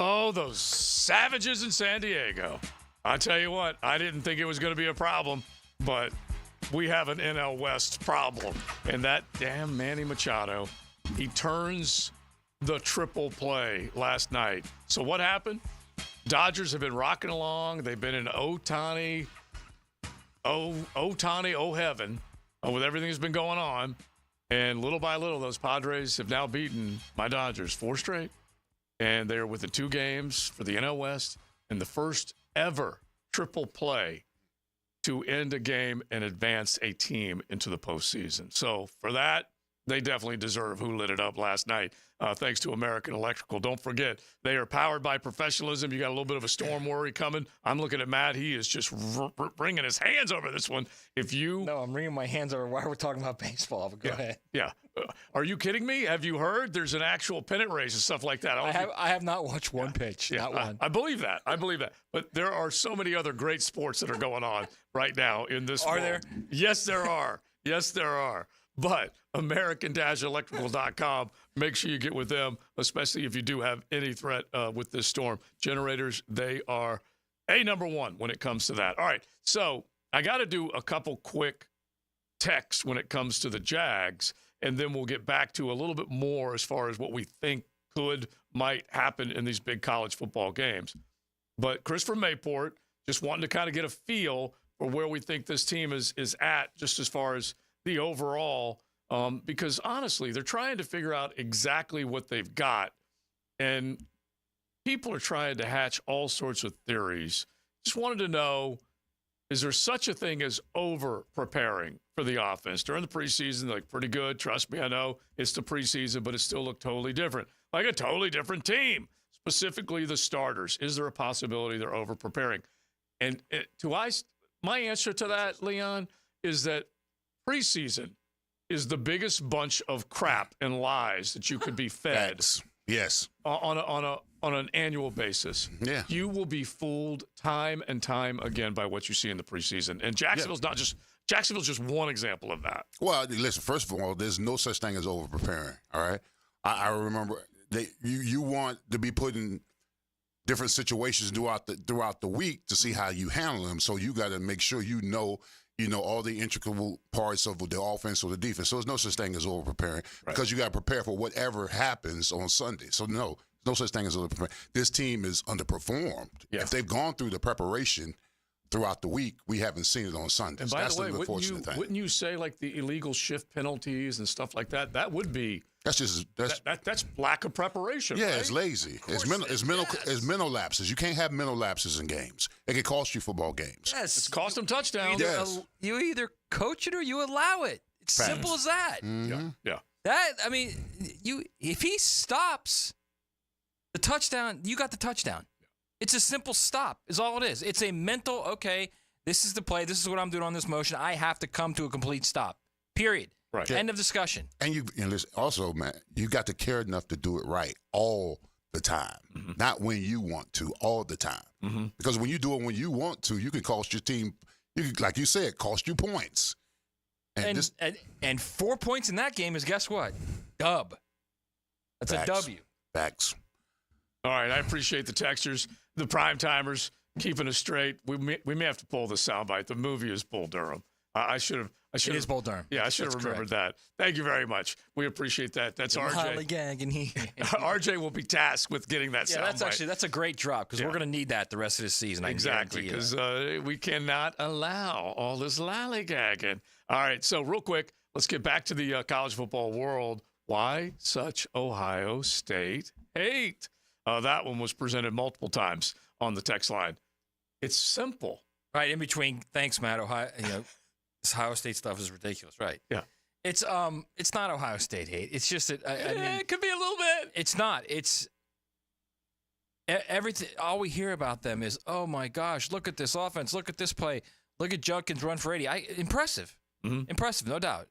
Oh, those savages in San Diego. I tell you what, I didn't think it was going to be a problem, but we have an NL West problem. And that damn Manny Machado, he turns the triple play last night. So what happened? Dodgers have been rocking along. They've been in Ohtani, heaven with everything that's been going on. And little by little, those Padres have now beaten my Dodgers 4 straight. And they're within 2 games for the NL West and the first ever triple play to end a game and advance a team into the postseason. So for that, they definitely deserve who lit it up last night. Thanks to American Electrical. Don't forget, they are powered by professionalism. You got a little bit of a storm worry coming. I'm looking at Matt. He is just wringing his hands over this one. No, I'm wringing my hands over while we're talking about baseball. But go ahead. Yeah. Are you kidding me? Have you heard? There's an actual pennant race and stuff like that. I have not watched one pitch. Yeah, not one. I believe that. But there are so many other great sports that are going on right now in this world. Are there? Yes, there are. Yes, there are. But American-Electrical.com, make sure you get with them, especially if you do have any threat with this storm. Generators, they are number one when it comes to that. All right, so I got to do a couple quick texts when it comes to the Jags, and then we'll get back to a little bit more as far as what we think might happen in these big college football games. But Christopher Mayport, just wanting to kind of get a feel for where we think this team is at just as far as the overall, because honestly, they're trying to figure out exactly what they've got, and people are trying to hatch all sorts of theories. Just wanted to know, is there such a thing as over-preparing for the offense? During the preseason, they look pretty good. Trust me, I know it's the preseason, but it still looked totally different, like a totally different team, specifically the starters. Is there a possibility they're over-preparing? And my answer to that, Leon, is that preseason is the biggest bunch of crap and lies that you could be fed. Facts. Yes. On an annual basis. Yeah. You will be fooled time and time again by what you see in the preseason. And Jacksonville's just one example of that. Well, listen, first of all, there's no such thing as over-preparing, all right? I remember you want to be put in different situations throughout the week to see how you handle them. So you got to make sure you know all the intricate parts of the offense or the defense. So there's no such thing as over-preparing because you got to prepare for whatever happens on Sunday. So no such thing as over-preparing. This team is underperformed. Yeah. If they've gone through the preparation throughout the week, we haven't seen it on Sundays. And by That's the way, the unfortunate thing. wouldn't you say like the illegal shift penalties and stuff like that? That would be that's lack of preparation. Yeah, right? It's lazy. It's mental lapses. You can't have mental lapses in games. It can cost you football games. Yes, it's cost them touchdowns. You either coach it or you allow it. It's simple as that. Mm-hmm. Yeah. If he stops the touchdown, you got the touchdown. It's a simple stop is all it is. It's a mental, okay, this is the play. This is what I'm doing on this motion. I have to come to a complete stop, period. Right. End of discussion. And listen, also, man, you got to care enough to do it right all the time, not when you want to, all the time. Mm-hmm. Because when you do it when you want to, you can cost your team, like you said, cost you points. And 4 points in that game is, guess what? Dub. That's a W. Facts. All right, I appreciate the texters, the prime timers, keeping us straight. We may have to pull the soundbite. The movie is Bull Durham. I should have. It is Bull Durham. Yeah, I should have remembered that. Thank you very much. We appreciate that. That's RJ. RJ will be tasked with getting that soundbite. That's a great drop because we're going to need that the rest of the season. Exactly, because we cannot allow all this lollygagging. All right, so real quick, let's get back to the college football world. Why such Ohio State hate? That one was presented multiple times on the text line. It's simple. Right, in between, thanks, Matt. This Ohio State stuff is ridiculous, right? Yeah. It's not Ohio State hate. It's just that it could be a little bit. It's not. It's everything. All we hear about them is, oh my gosh, look at this offense, look at this play, look at Judkins run for 80. Impressive, impressive, no doubt.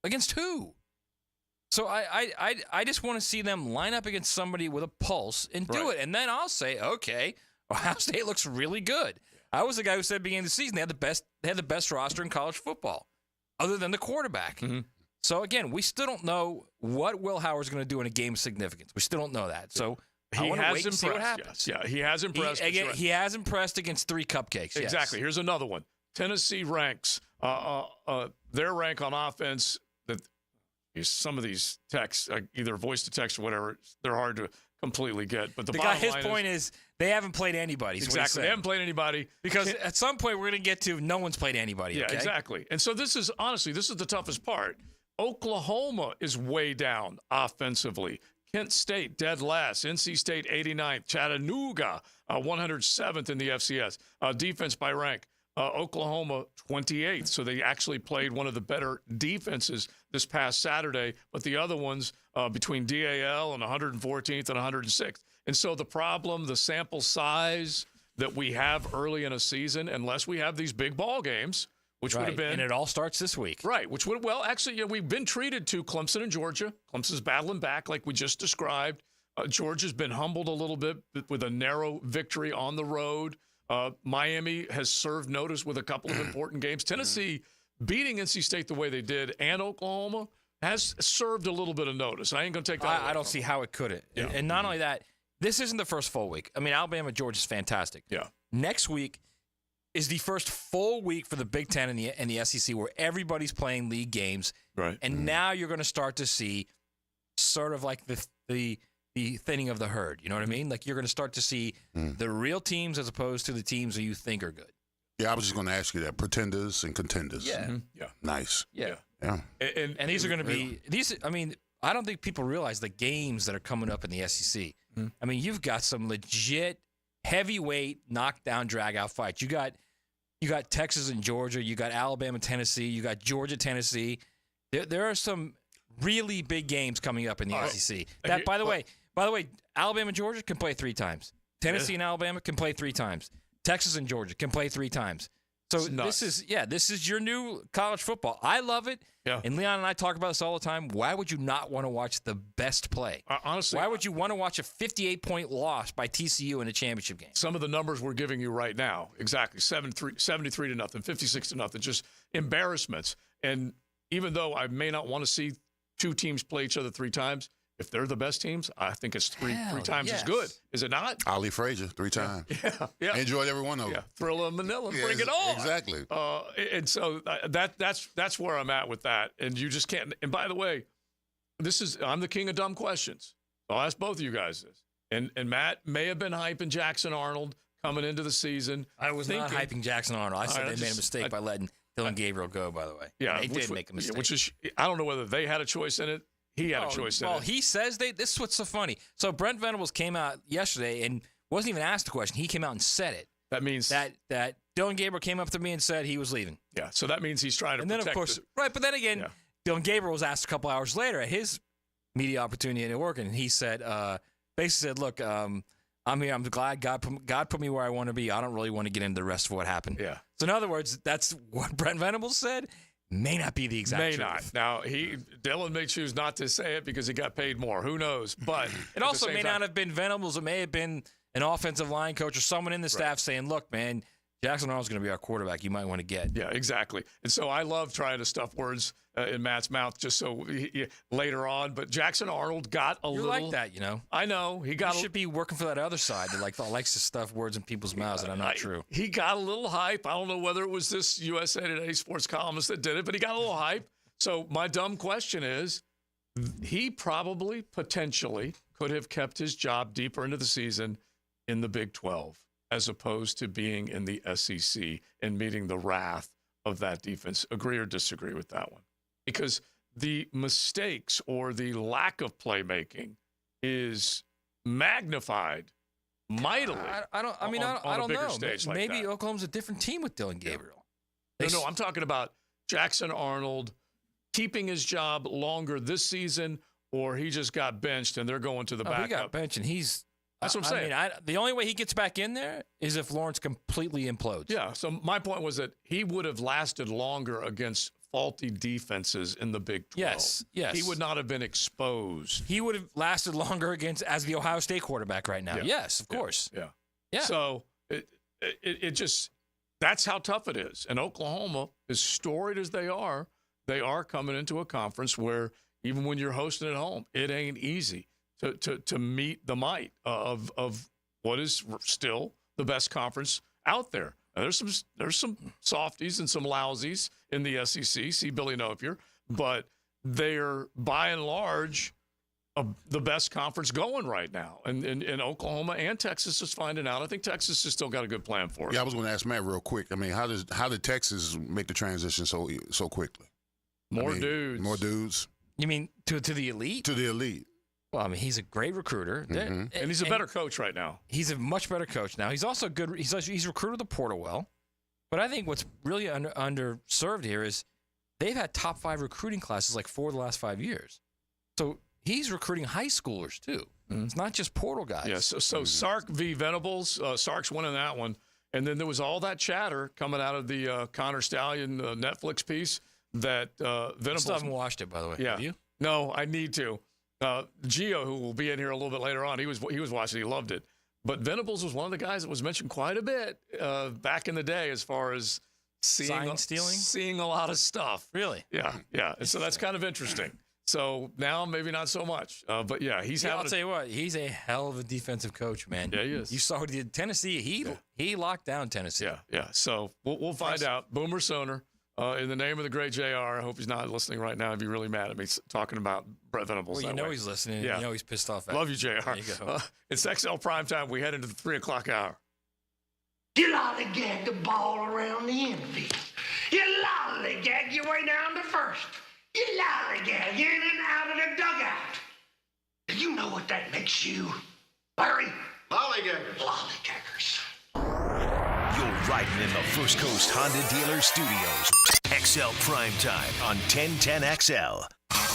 Against who? So I just want to see them line up against somebody with a pulse and do it, and then I'll say, okay, Ohio State looks really good. I was the guy who said at the beginning of the season they had the best roster in college football, other than the quarterback. Mm-hmm. So again, we still don't know what Will Howard's going to do in a game of significance. We still don't know that. So I He want to has wait and see what impressed, happens. yes. Yeah, he has impressed. He has impressed against 3 cupcakes. Yes. Exactly. Here's another one. Tennessee ranks their rank on offense. That some of these texts, either voice to text or whatever, they're hard to completely get. But his point is they haven't played anybody. Exactly. They haven't played anybody. Because at some point we're going to get to no one's played anybody. Yeah, okay? exactly. And so this is the toughest part. Oklahoma is way down offensively. Kent State dead last. NC State 89th. Chattanooga 107th in the FCS. Defense by rank. Oklahoma 28th. So they actually played one of the better defenses this past Saturday, but the other ones between DAL and 114th and 106th. And so the problem, the sample size that we have early in a season, unless we have these big ball games, which would have been. And it all starts this week. Right. Which would, well, actually, we've been treated to Clemson and Georgia. Clemson's battling back like we just described. Georgia's been humbled a little bit with a narrow victory on the road. Miami has served notice with a couple of important games. Tennessee beating NC State the way they did and Oklahoma has served a little bit of notice. I ain't going to take that. I don't see how it couldn't. Yeah. And not only that, this isn't the first full week. I mean, Alabama, Georgia's fantastic. Yeah. Next week is the first full week for the Big Ten and the SEC where everybody's playing league games. Right. And now you're going to start to see sort of like the thinning of the herd. You know what I mean? Like you're going to start to see the real teams as opposed to the teams that you think are good. Yeah, I was just going to ask you that. Pretenders and contenders. Yeah. Mm-hmm. Yeah. Nice. Yeah. Yeah. And these are going to be I don't think people realize the games that are coming up in the SEC. I mean, you've got some legit heavyweight knockdown drag-out fights. You got Texas and Georgia. You got Alabama, Tennessee. You got Georgia, Tennessee. There are some really big games coming up in the SEC. That, by the way, Alabama and Georgia can play 3 times. Tennessee and Alabama can play 3 times. Texas and Georgia can play 3 times. So this is your new college football. I love it. Yeah. And Leon and I talk about this all the time. Why would you not want to watch the best play? Honestly, why would you want to watch a 58-point loss by TCU in a championship game? Some of the numbers we're giving you right now, exactly 73 to nothing, 56 to nothing, just embarrassments. And even though I may not want to see 2 teams play each other 3 times, if they're the best teams, I think it's three times as good. Is it not? Ali Frazier 3 times. Yeah. Enjoyed every one of them. Yeah. Thrill of Manila. Bring it on. Exactly. And so that's where I'm at with that. And you just can't. And by the way, I'm the king of dumb questions. I'll ask both of you guys this. And Matt may have been hyping Jackson Arnold coming into the season. I was not hyping Jackson Arnold. I said they made a mistake by letting Dylan Gabriel go, by the way. Yeah. They did make a mistake. Which is, I don't know whether they had a choice in it. He had a choice in it. Well, he says this is what's so funny. So Brent Venables came out yesterday and wasn't even asked the question. He came out and said it. That means that Dylan Gabriel came up to me and said he was leaving. Yeah, so that means he's trying to protect. And then, of course, right, but then again, Dylan Gabriel was asked a couple hours later at his media opportunity at work, and he said, basically said, look, I'm here. I'm glad God put me where I want to be. I don't really want to get into the rest of what happened. Yeah. So in other words, that's what Brent Venables said. May not be the exact truth. May not. Now, Dylan may choose not to say it because he got paid more. Who knows? But it also may not have been Venables. It may have been an offensive line coach or someone in the staff saying, look, man, Jackson Arnold's going to be our quarterback. You might want to get. Yeah, exactly. And so I love trying to stuff words in Matt's mouth just so later on. But Jackson Arnold got a little. You're like that, you know. I know. He should be working for that other side that likes to stuff words in people's mouths that are not true. He got a little hype. I don't know whether it was this USA Today sports columnist that did it, but he got a little hype. So my dumb question is, he probably, potentially, could have kept his job deeper into the season in the Big 12, as opposed to being in the SEC and meeting the wrath of that defense. Agree or disagree with that one? Because the mistakes or the lack of playmaking is magnified mightily. I don't know. Maybe Oklahoma's a different team with Dylan Gabriel. No, I'm talking about Jackson Arnold keeping his job longer this season, or he just got benched and they're going to the backup. He got benched and he's. That's what I'm saying. I mean, the only way he gets back in there is if Lawrence completely implodes. Yeah, so my point was that he would have lasted longer against faulty defenses in the Big 12. Yes. He would not have been exposed. He would have lasted longer as the Ohio State quarterback right now. Yeah. Yes, of course. Yeah. So it just, that's how tough it is. And Oklahoma, as storied as they are coming into a conference where even when you're hosting at home, it ain't easy to meet the might of what is still the best conference out there. Now, there's some softies and some lousies in the SEC. See Billy Napier, but they're by and large the best conference going right now. And Oklahoma and Texas is finding out. I think Texas has still got a good plan for it. Yeah, I was going to ask Matt real quick. I mean, how did Texas make the transition so quickly? More dudes. More dudes. You mean to the elite? To the elite. Well, I mean, he's a great recruiter. Mm-hmm. And he's a better coach right now. He's a much better coach now. He's also good. He's recruited the portal well. But I think what's really underserved here is they've had top 5 recruiting classes like 4 of the last 5 years. So he's recruiting high schoolers too. Mm-hmm. It's not just portal guys. Yeah. So Sark v. Venables. Sark's winning that one. And then there was all that chatter coming out of the Connor Stallion Netflix piece that Venables. I still haven't watched it, by the way. Yeah. Have you? No, I need to. Gio, who will be in here a little bit later on, he was watching. He loved it. But Venables was one of the guys that was mentioned quite a bit back in the day as far as seeing a lot of stuff. Really? Yeah. And so that's kind of interesting. So now maybe not so much. But yeah, I'll tell you what, he's a hell of a defensive coach, man. Yeah, he is. You saw what he did. Tennessee, he locked down Tennessee. Yeah. So we'll find out. Boomer Sooner. In the name of the great JR, I hope he's not listening right now. He'd be really mad at me talking about Brett Venables. Well, you know he's listening. Yeah. You know he's pissed off at Love you, JR. There you go. It's XL Primetime. We head into the 3 o'clock hour. You lollygag the ball around the infield. You lollygag your way down to first. You lollygag in and out of the dugout. Do you know what that makes you, Larry? Lollygaggers. Lollygaggers. You're riding in the First Coast Honda Dealer Studios. XL Primetime on 1010XL.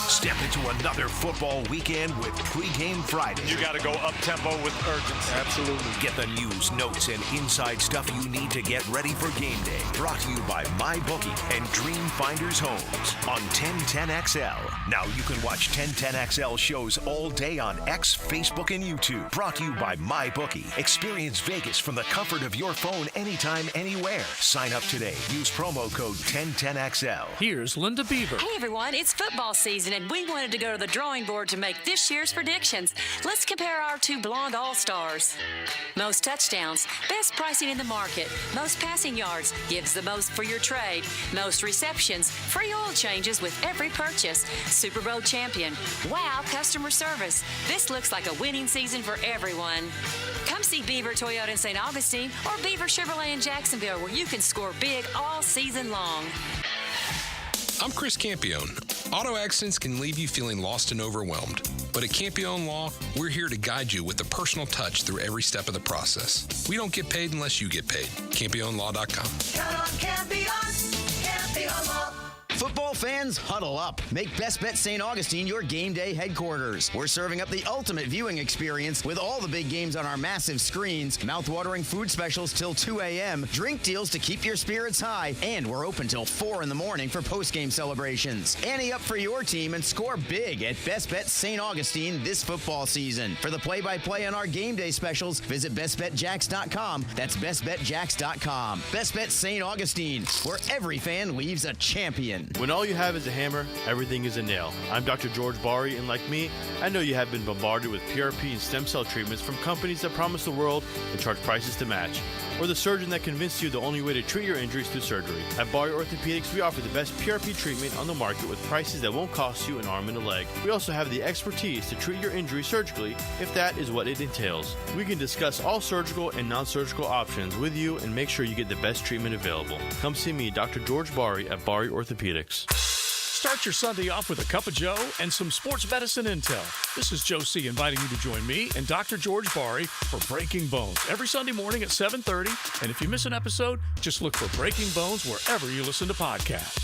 Step into another football weekend with Pregame Friday. You got to go up-tempo with urgency. Absolutely. Get the news, notes, and inside stuff you need to get ready for game day. Brought to you by MyBookie and Dream Finders Homes on 1010XL. Now you can watch 1010XL shows all day on X, Facebook, and YouTube. Brought to you by MyBookie. Experience Vegas from the comfort of your phone anytime, anywhere. Sign up today. Use promo code 1010XL. Here's Linda Beaver. Hey everyone, it's football season and we wanted to go to the drawing board to make this year's predictions. Let's compare our 2 blonde all-stars. Most touchdowns, best pricing in the market. Most passing yards, gives the most for your trade. Most receptions, free oil changes with every purchase. Super Bowl champion, wow customer service. This looks like a winning season for everyone. Come see Beaver Toyota in St. Augustine or Beaver Chevrolet in Jacksonville, where you can score big all season long. I'm Chris Campione. Auto accidents can leave you feeling lost and overwhelmed. But at Campione Law, we're here to guide you with a personal touch through every step of the process. We don't get paid unless you get paid. CampioneLaw.com. Count on Campione. Campione Law. Football fans, huddle up. Make Best Bet St. Augustine your game day headquarters. We're serving up the ultimate viewing experience with all the big games on our massive screens, mouth-watering food specials till 2 a.m., drink deals to keep your spirits high, and we're open till 4 in the morning for post-game celebrations. Ante up for your team and score big at Best Bet St. Augustine this football season. For the play-by-play on our game day specials, visit bestbetjacks.com. That's bestbetjacks.com. Best Bet St. Augustine, where every fan leaves a champion. When all you have is a hammer, everything is a nail. I'm Dr. George Bari, and like me, I know you have been bombarded with PRP and stem cell treatments from companies that promise the world and charge prices to match. Or the surgeon that convinced you the only way to treat your injuries through surgery. At Bari Orthopedics, we offer the best PRP treatment on the market with prices that won't cost you an arm and a leg. We also have the expertise to treat your injury surgically if that is what it entails. We can discuss all surgical and non-surgical options with you and make sure you get the best treatment available. Come see me, Dr. George Bari at Bari Orthopedics. Start your Sunday off with a cup of Joe and some sports medicine intel. This is Joe C. inviting you to join me and Dr. George Bari for Breaking Bones every Sunday morning at 7:30. And if you miss an episode, just look for Breaking Bones wherever you listen to podcasts.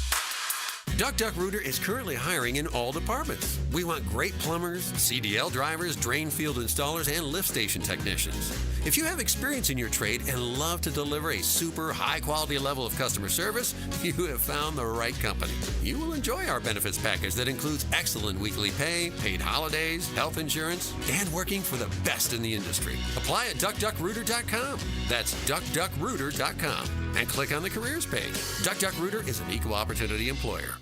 Duck Rooter is currently hiring in all departments. We want great plumbers, CDL drivers, drain field installers, and lift station technicians. If you have experience in your trade and love to deliver a super high-quality level of customer service, you have found the right company. You will enjoy our benefits package that includes excellent weekly pay, paid holidays, health insurance, and working for the best in the industry. Apply at duckduckrooter.com. That's duckduckrooter.com. And click on the careers page. Duck Rooter is an equal opportunity employer.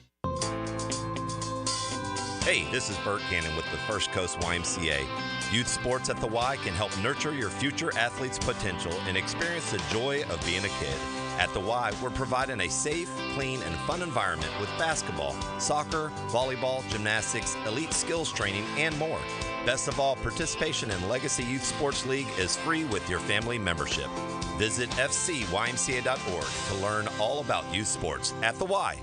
Hey, this is Bert Cannon with the First Coast YMCA. Youth sports at the Y can help nurture your future athlete's potential and experience the joy of being a kid. At the Y, we're providing a safe, clean, and fun environment with basketball, soccer, volleyball, gymnastics, elite skills training, and more. Best of all, participation in Legacy Youth Sports League is free with your family membership. Visit fcymca.org to learn all about youth sports at the Y.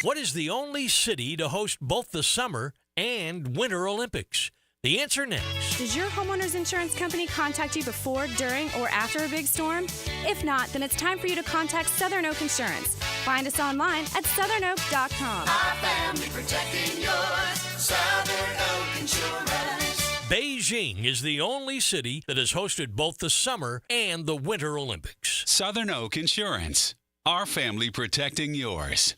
What is the only city to host both the Summer and Winter Olympics? The answer next. Does your homeowner's insurance company contact you before, during, or after a big storm? If not, then it's time for you to contact Southern Oak Insurance. Find us online at southernoak.com. Our family protecting yours, Southern Oak Insurance. Beijing is the only city that has hosted both the Summer and the Winter Olympics. Southern Oak Insurance. Our family protecting yours.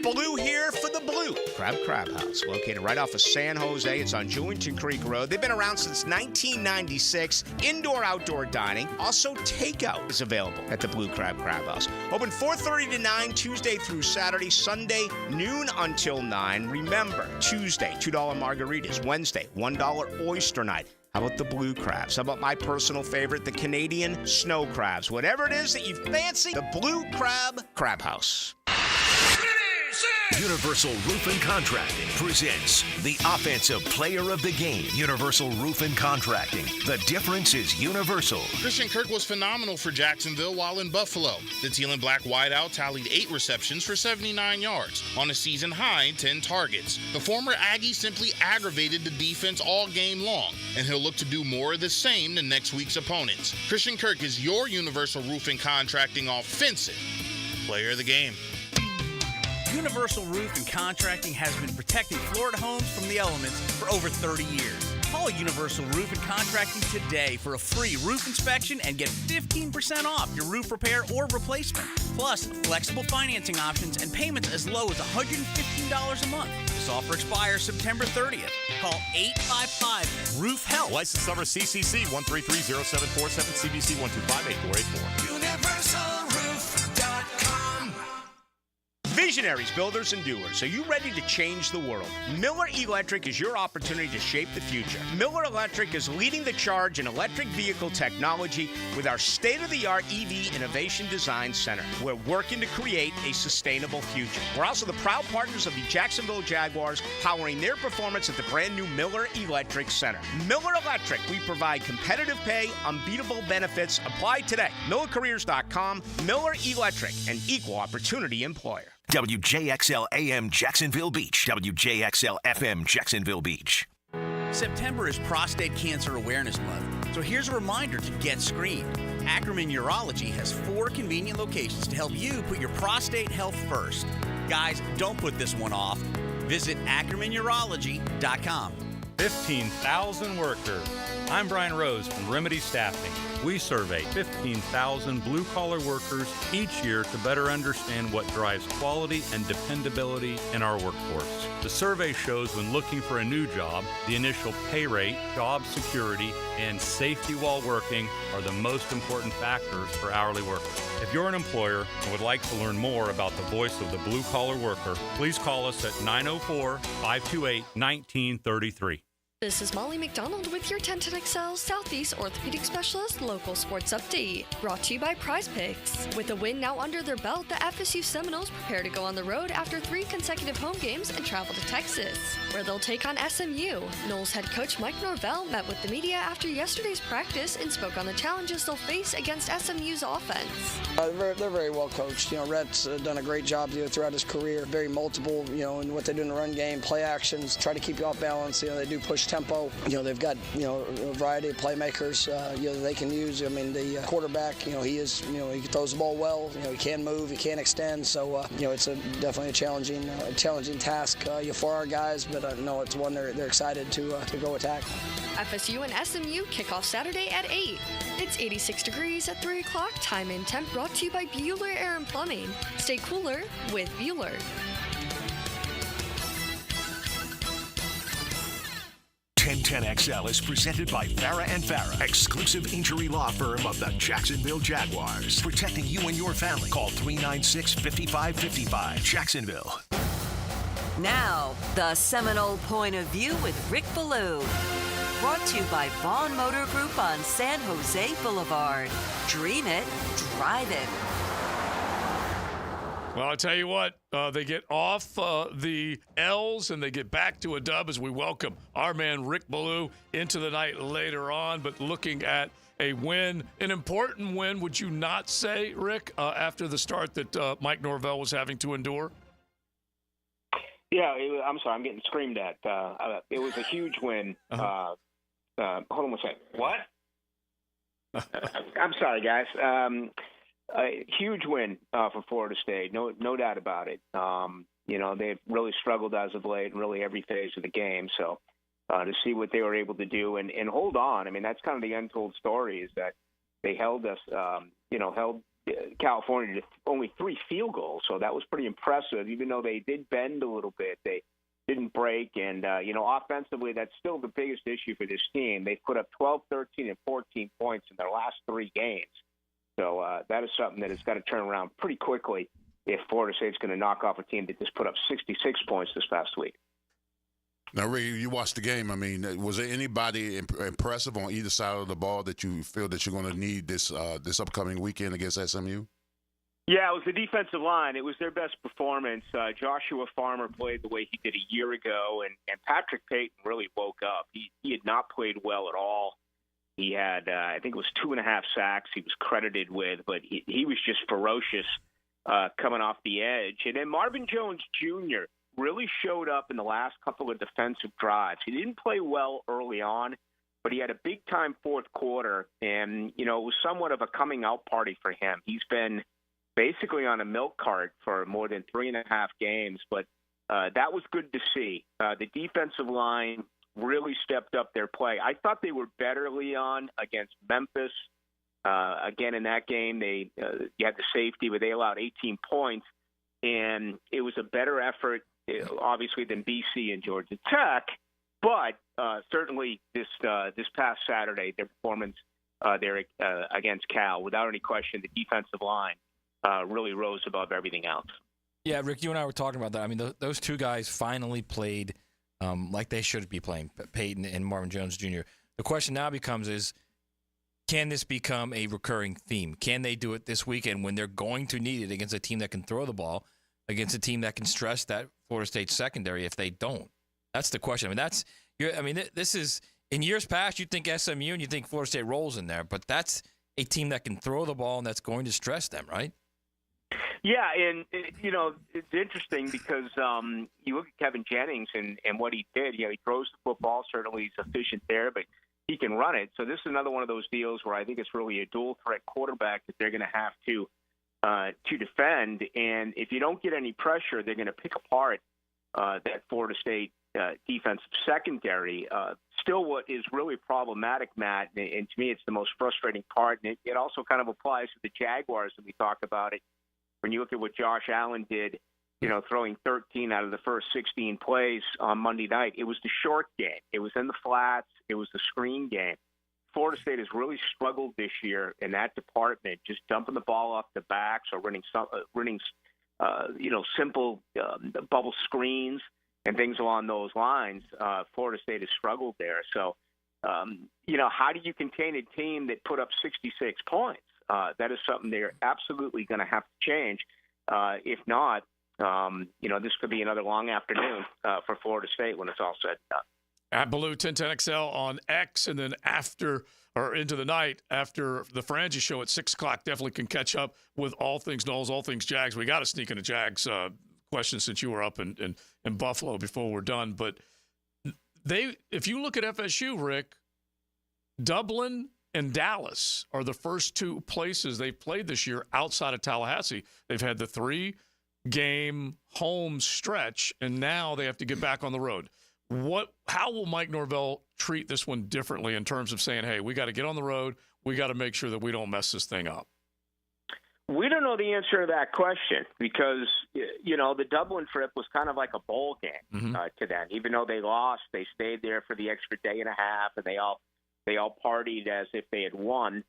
Blue here for the Blue Crab House, located right off of San Jose. It's on Julington Creek Road. They've been around since 1996. Indoor-outdoor dining. Also, takeout is available at the Blue Crab House. Open 4:30 to 9, Tuesday through Saturday. Sunday, noon until 9. Remember, Tuesday, $2 margaritas. Wednesday, $1 oyster night. How about the blue crabs? How about my personal favorite, the Canadian snow crabs? Whatever it is that you fancy, the Blue Crab House. Universal Roof and Contracting presents the Offensive Player of the Game. Universal Roof and Contracting. The difference is universal. Christian Kirk was phenomenal for Jacksonville while in Buffalo. The teal and black wideout tallied 8 receptions for 79 yards on a season-high 10 targets. The former Aggie simply aggravated the defense all game long, and he'll look to do more of the same to next week's opponents. Christian Kirk is your Universal Roof and Contracting Offensive Player of the Game. Universal Roof and Contracting has been protecting Florida homes from the elements for over 30 years. Call Universal Roof and Contracting today for a free roof inspection and get 15% off your roof repair or replacement. Plus, flexible financing options and payments as low as $115 a month. This offer expires September 30th. Call 855-ROOF-HELP. License number CCC 1330747, CBC 1258484. UniversalRoof.com. Visionaries, builders, and doers. Are you ready to change the world? Miller Electric is your opportunity to shape the future. Miller Electric is leading the charge in electric vehicle technology with our state-of-the-art EV Innovation Design Center. We're working to create a sustainable future. We're also the proud partners of the Jacksonville Jaguars, powering their performance at the brand-new Miller Electric Center. Miller Electric, we provide competitive pay, unbeatable benefits. Apply today. MillerCareers.com. Miller Electric, an equal opportunity employer. WJXL AM Jacksonville Beach. WJXL FM Jacksonville Beach. September is Prostate Cancer Awareness Month, so here's a reminder to get screened. Ackerman Urology has 4 convenient locations to help you put your prostate health first. Guys, don't put this one off. Visit AckermanUrology.com. 15,000 workers. I'm Brian Rose from Remedy Staffing. We survey 15,000 blue-collar workers each year to better understand what drives quality and dependability in our workforce. The survey shows when looking for a new job, the initial pay rate, job security, and safety while working are the most important factors for hourly workers. If you're an employer and would like to learn more about the voice of the blue-collar worker, please call us at 904-528-1933. This is Molly McDonald with your 1010XL Southeast Orthopedic Specialist Local Sports Update. Brought to you by Prize Picks. With a win now under their belt, the FSU Seminoles prepare to go on the road after 3 consecutive home games and travel to Texas, where they'll take on SMU. Noles head coach Mike Norvell met with the media after yesterday's practice and spoke on the challenges they'll face against SMU's offense. They're very well coached. Rhett's done a great job throughout his career. Very multiple, in what they do in the run game, play actions, try to keep you off balance. They do push tempo. They've got, a variety of playmakers, they can use. The quarterback, he throws the ball well. He can move, he can extend. So, it's definitely a challenging task for our guys. But no, it's one they're excited to go attack. FSU and SMU kick off Saturday at 8. It's 86 degrees at 3 o'clock. Time and temp brought to you by Bueller Air and Plumbing. Stay cooler with Bueller. 1010XL is presented by Farah & Farah, exclusive injury law firm of the Jacksonville Jaguars. Protecting you and your family. Call 396-5555. Jacksonville. Now, the Seminole Point of View with Rick Ballou. Brought to you by Vaughn Motor Group on San Jose Boulevard. Dream it, drive it. Well, I tell you what, they get off the L's and they get back to a dub as we welcome our man Rick Ballou into the night later on. But looking at a win, an important win, would you not say, Rick, after the start that Mike Norvell was having to endure? Yeah, I'm sorry, I'm getting screamed at. It was a huge win. Hold on one second. What? I'm sorry, guys. A huge win for Florida State, no doubt about it. They've really struggled as of late in really every phase of the game. So to see what they were able to do and hold on, I mean, that's kind of the untold story is that they held us, held California to only 3 field goals. So that was pretty impressive, even though they did bend a little bit. They didn't break. And, offensively, that's still the biggest issue for this team. They put up 12, 13, and 14 points in their last 3 games. So that is something that has got to turn around pretty quickly if Florida State's going to knock off a team that just put up 66 points this past week. Now, Ray, you watched the game. I mean, was there anybody impressive on either side of the ball that you feel that you're going to need this upcoming weekend against SMU? Yeah, it was the defensive line. It was their best performance. Joshua Farmer played the way he did a year ago, and Patrick Payton really woke up. He had not played well at all. He had, I think it was 2.5 sacks he was credited with, but he was just ferocious coming off the edge. And then Marvin Jones Jr. really showed up in the last couple of defensive drives. He didn't play well early on, but he had a big-time fourth quarter, and, it was somewhat of a coming-out party for him. He's been basically on a milk cart for more than 3.5 games, but that was good to see. The defensive line really stepped up their play. I thought they were better, Leon, against Memphis. Again, in that game, you had the safety, but they allowed 18 points, and it was a better effort, obviously, than BC and Georgia Tech. But certainly this past Saturday, their performance there against Cal, without any question, the defensive line really rose above everything else. Yeah, Rick, you and I were talking about that. I mean, those two guys finally played like they should be playing, Peyton and Marvin Jones Jr. The question now becomes can this become a recurring theme? Can they do it this weekend when they're going to need it against a team that can throw the ball, against a team that can stress that Florida State secondary if they don't? That's the question. I mean, this is, in years past, you'd think SMU and you think Florida State rolls in there, but that's a team that can throw the ball and that's going to stress them, right? Yeah, and, it's interesting because you look at Kevin Jennings and what he did. He throws the football. Certainly he's efficient there, but he can run it. So this is another one of those deals where I think it's really a dual-threat quarterback that they're going to have to defend. And if you don't get any pressure, they're going to pick apart that Florida State defensive secondary. Still, what is really problematic, Matt, and to me it's the most frustrating part, and it also kind of applies to the Jaguars when we talk about it. When you look at what Josh Allen did, throwing 13 out of the first 16 plays on Monday night, it was the short game. It was in the flats. It was the screen game. Florida State has really struggled this year in that department, just dumping the ball off the backs or running simple bubble screens and things along those lines. Florida State has struggled there. So, how do you contain a team that put up 66 points? That is something they're absolutely going to have to change. If not, this could be another long afternoon for Florida State when it's all said and done. At Ballou 1010XL on X, and then into the night after the Frangie show at 6 o'clock, definitely can catch up with all things Noles, all things Jags. We got to sneak in a Jags question since you were up in Buffalo before we're done. But if you look at FSU, Rick, Dublin and Dallas are the first 2 places they've played this year outside of Tallahassee. They've had the 3-game home stretch, and now they have to get back on the road. How will Mike Norvell treat this one differently in terms of saying, hey, we got to get on the road, we got to make sure that we don't mess this thing up? We don't know the answer to that question because, the Dublin trip was kind of like a bowl game to them. Even though they lost, they stayed there for the extra day and a half, and they all partied as if they had won.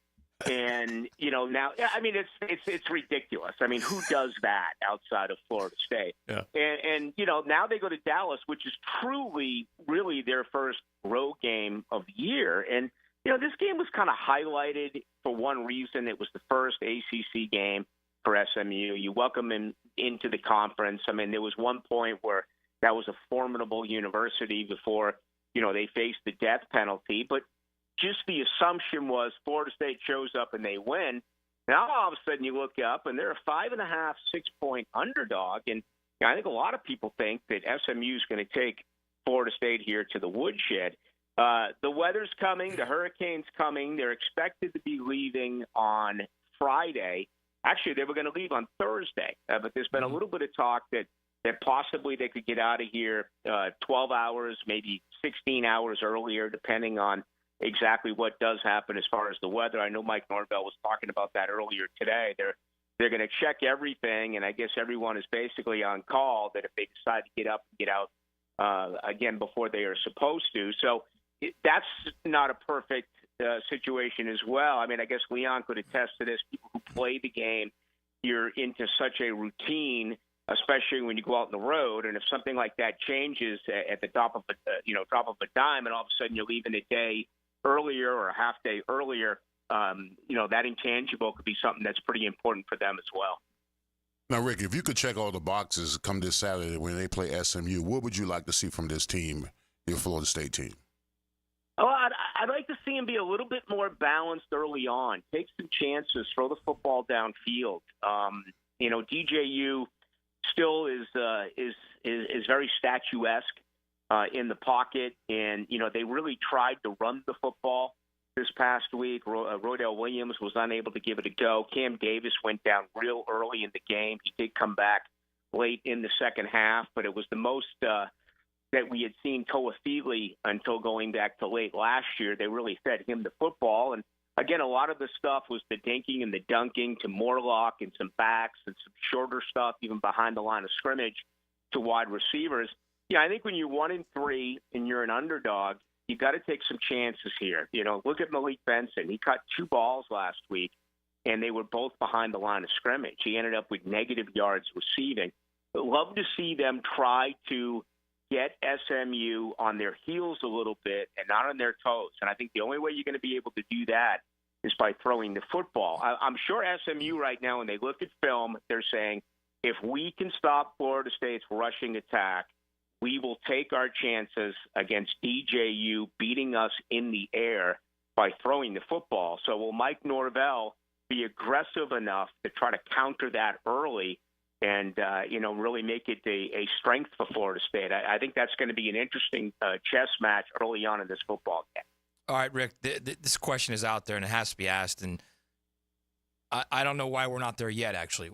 And now, I mean, it's ridiculous. I mean, who does that outside of Florida State? Yeah. And now they go to Dallas, which is truly, really their first road game of the year. And this game was kind of highlighted for one reason. It was the first ACC game for SMU. You welcome them into the conference. I mean, there was one point where that was a formidable university before, they faced the death penalty. But just the assumption was Florida State shows up and they win. Now all of a sudden you look up and they're a 5.5, 6-point underdog. And I think a lot of people think that SMU is going to take Florida State here to the woodshed. The weather's coming. The hurricane's coming. They're expected to be leaving on Friday. Actually, they were going to leave on Thursday, but there's been a little bit of talk that possibly they could get out of here 12 hours, maybe 16 hours earlier, depending on exactly what does happen as far as the weather. I know Mike Norvell was talking about that earlier today. They're going to check everything, and I guess everyone is basically on call that if they decide to get up and get out again before they are supposed to. So that's not a perfect situation as well. I mean, I guess Leon could attest to this. People who play the game, you're into such a routine, especially when you go out on the road. And if something like that changes at the drop of a dime, and all of a sudden you're leaving a day earlier or a half day earlier, that intangible could be something that's pretty important for them as well. Now, Rick, if you could check all the boxes come this Saturday when they play SMU, what would you like to see from this team, your Florida State team? Oh, I'd like to see him be a little bit more balanced early on. Take some chances, throw the football downfield. DJU still is very statuesque in the pocket, and they really tried to run the football this past week. Rodell Williams was unable to give it a go. Cam Davis went down real early in the game. He did come back late in the second half, but it was the most that we had seen Toafili until going back to late last year. They really fed him the football. And, again, a lot of the stuff was the dinking and the dunking to Morlock and some backs and some shorter stuff, even behind the line of scrimmage, to wide receivers. Yeah, I think when you're 1-3 and you're an underdog, you got to take some chances here. Look at Malik Benson. He caught 2 balls last week, and they were both behind the line of scrimmage. He ended up with negative yards receiving. I'd love to see them try to get SMU on their heels a little bit and not on their toes. And I think the only way you're going to be able to do that is by throwing the football. I'm sure SMU right now, when they look at film, they're saying, if we can stop Florida State's rushing attack, we will take our chances against DJU beating us in the air by throwing the football. So will Mike Norvell be aggressive enough to try to counter that early and, really make it a strength for Florida State? I think that's going to be an interesting chess match early on in this football game. All right, Rick, this question is out there and it has to be asked, and I don't know why we're not there yet, actually.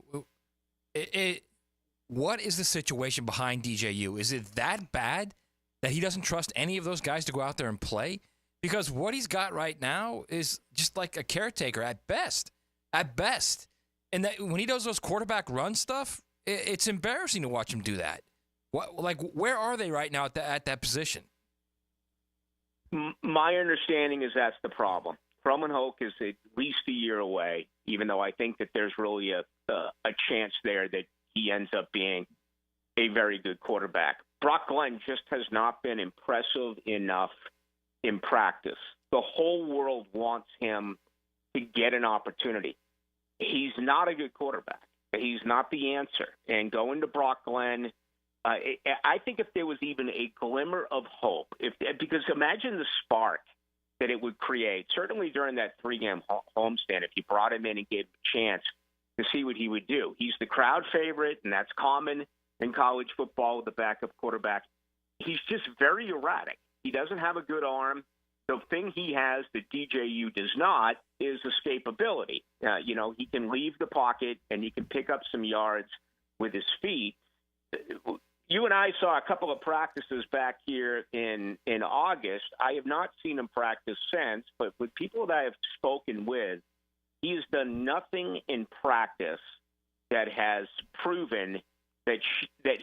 What is the situation behind DJU? Is it that bad that he doesn't trust any of those guys to go out there and play? Because what he's got right now is just like a caretaker at best. At best. And that when he does those quarterback run stuff, it's embarrassing to watch him do that. Where are they right now at that position? My understanding is that's the problem. Froman Hoke is at least a year away, even though I think that there's really a chance there that he ends up being a very good quarterback. Brock Glenn just has not been impressive enough in practice. The whole world wants him to get an opportunity. He's not a good quarterback. He's not the answer. And going to Brock Glenn, I think if there was even a glimmer of hope, because imagine the spark that it would create, certainly during that 3-game homestand, if you brought him in and gave him a chance to see what he would do. He's the crowd favorite, and that's common in college football with the backup quarterback. He's just very erratic. He doesn't have a good arm. The thing he has that DJU does not is escapability. He can leave the pocket, and he can pick up some yards with his feet. You and I saw a couple of practices back here in August. I have not seen him practice since, but with people that I have spoken with, he has done nothing in practice that has proven that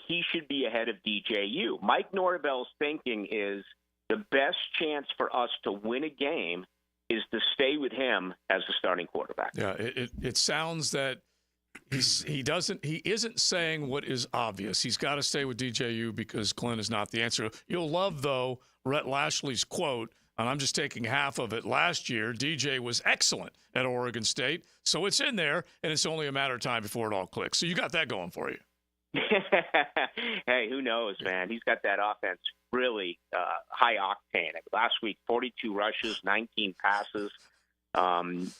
he should be ahead of DJU. Mike Norvell's thinking is the best chance for us to win a game is to stay with him as the starting quarterback. Yeah, it sounds that he isn't saying what is obvious. He's got to stay with DJU because Glenn is not the answer. You'll love, though, Rhett Lashley's quote, and I'm just taking half of it. Last year, DJ was excellent at Oregon State, so it's in there, and it's only a matter of time before it all clicks. So you got that going for you. Hey, who knows, man? He's got that offense really high octane. Last week, 42 rushes, 19 passes,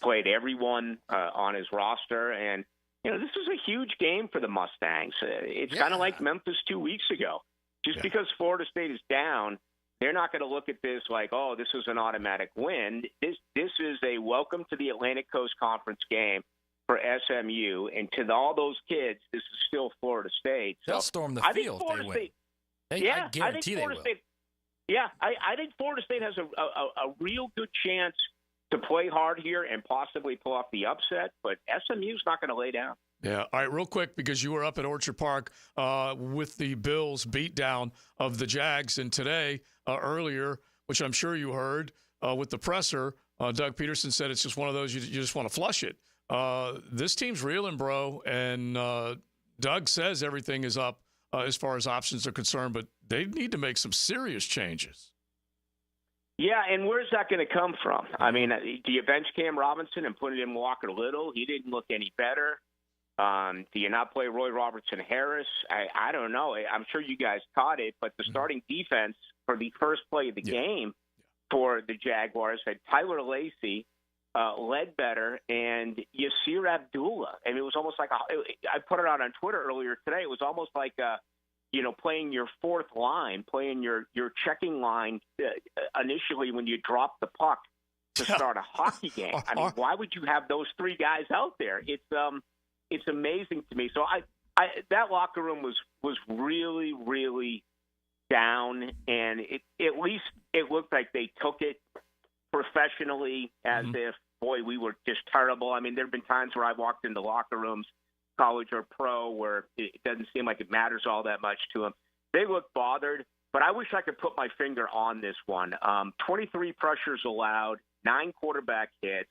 played everyone on his roster, and this is a huge game for the Mustangs. It's kind of like Memphis 2 weeks ago. Just because Florida State is down, they're not going to look at this like, oh, this is an automatic win. This is a welcome to the Atlantic Coast Conference game for SMU, and to all those kids, this is still Florida State. So they'll storm the field if they win. I guarantee they will. I think Florida State has a real good chance to play hard here and possibly pull off the upset, but SMU's not going to lay down. Yeah. All right, real quick, because you were up at Orchard Park with the Bills' beatdown of the Jags, and today, earlier, which I'm sure you heard, with the presser, Doug Peterson said it's just one of those you just want to flush it. This team's reeling, bro, and Doug says everything is up as far as options are concerned, but they need to make some serious changes. Yeah, and where's that going to come from? I mean, do you bench Cam Robinson and put it in Walker Little? He didn't look any better. Do you not play Roy Robertson-Harris? I don't know. I'm sure you guys caught it, but the starting defense for the first play of the game for the Jaguars had Tyler Lacey, Ledbetter, and Yasir Abdullah. I mean, it was almost like I put it out on Twitter earlier today. It was almost like playing your fourth line, playing your checking line initially when you drop the puck to start a hockey game. I mean, why would you have those three guys out there? It's amazing to me. So that locker room was really, really down, and at least it looked like they took it professionally as if, boy, we were just terrible. I mean, there have been times where I've walked into locker rooms, college or pro, where it doesn't seem like it matters all that much to them. They look bothered, but I wish I could put my finger on this one. 23 pressures allowed, 9 quarterback hits,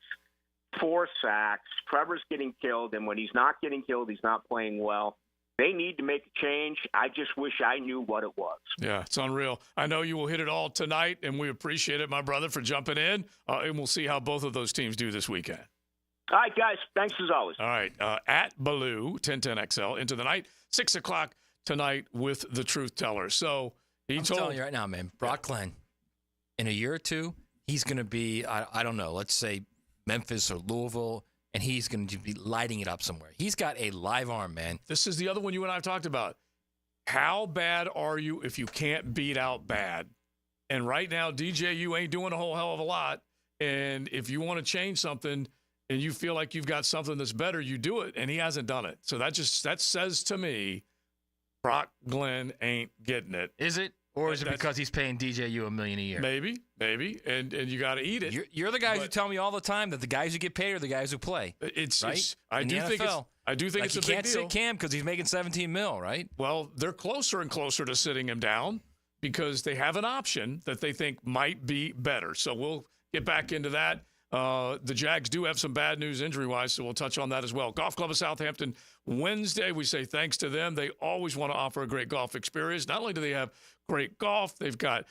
4 sacks. Trevor's getting killed, and when he's not getting killed, he's not playing well. They need to make a change. I just wish I knew what it was. Yeah, it's unreal. I know you will hit it all tonight, and we appreciate it, my brother, for jumping in, and we'll see how both of those teams do this weekend. All right, guys. Thanks as always. All right. At Baloo, 1010XL, into the night, 6 o'clock tonight with the Truth Teller. So I'm telling you right now, man, Brock Glenn, in a year or two, he's going to be, I don't know, let's say Memphis or Louisville, and he's going to be lighting it up somewhere. He's got a live arm, man. This is the other one you and I have talked about. How bad are you if you can't beat out bad? And right now, DJU ain't doing a whole hell of a lot. And if you want to change something and you feel like you've got something that's better, you do it. And he hasn't done it. So that says to me, Brock Glenn ain't getting it. Is it? Or is it because he's paying DJU $1 million a year? Maybe. And you got to eat it. You're the guys who tell me all the time that the guys who get paid are the guys who play. I do think it's a big deal. You can't sit Cam because he's making $17 million, right? Well, they're closer and closer to sitting him down because they have an option that they think might be better. So we'll get back into that. The Jags do have some bad news injury-wise, so we'll touch on that as well. Golf Club of Southampton, Wednesday, we say thanks to them. They always want to offer a great golf experience. Not only do they have great golf, they've got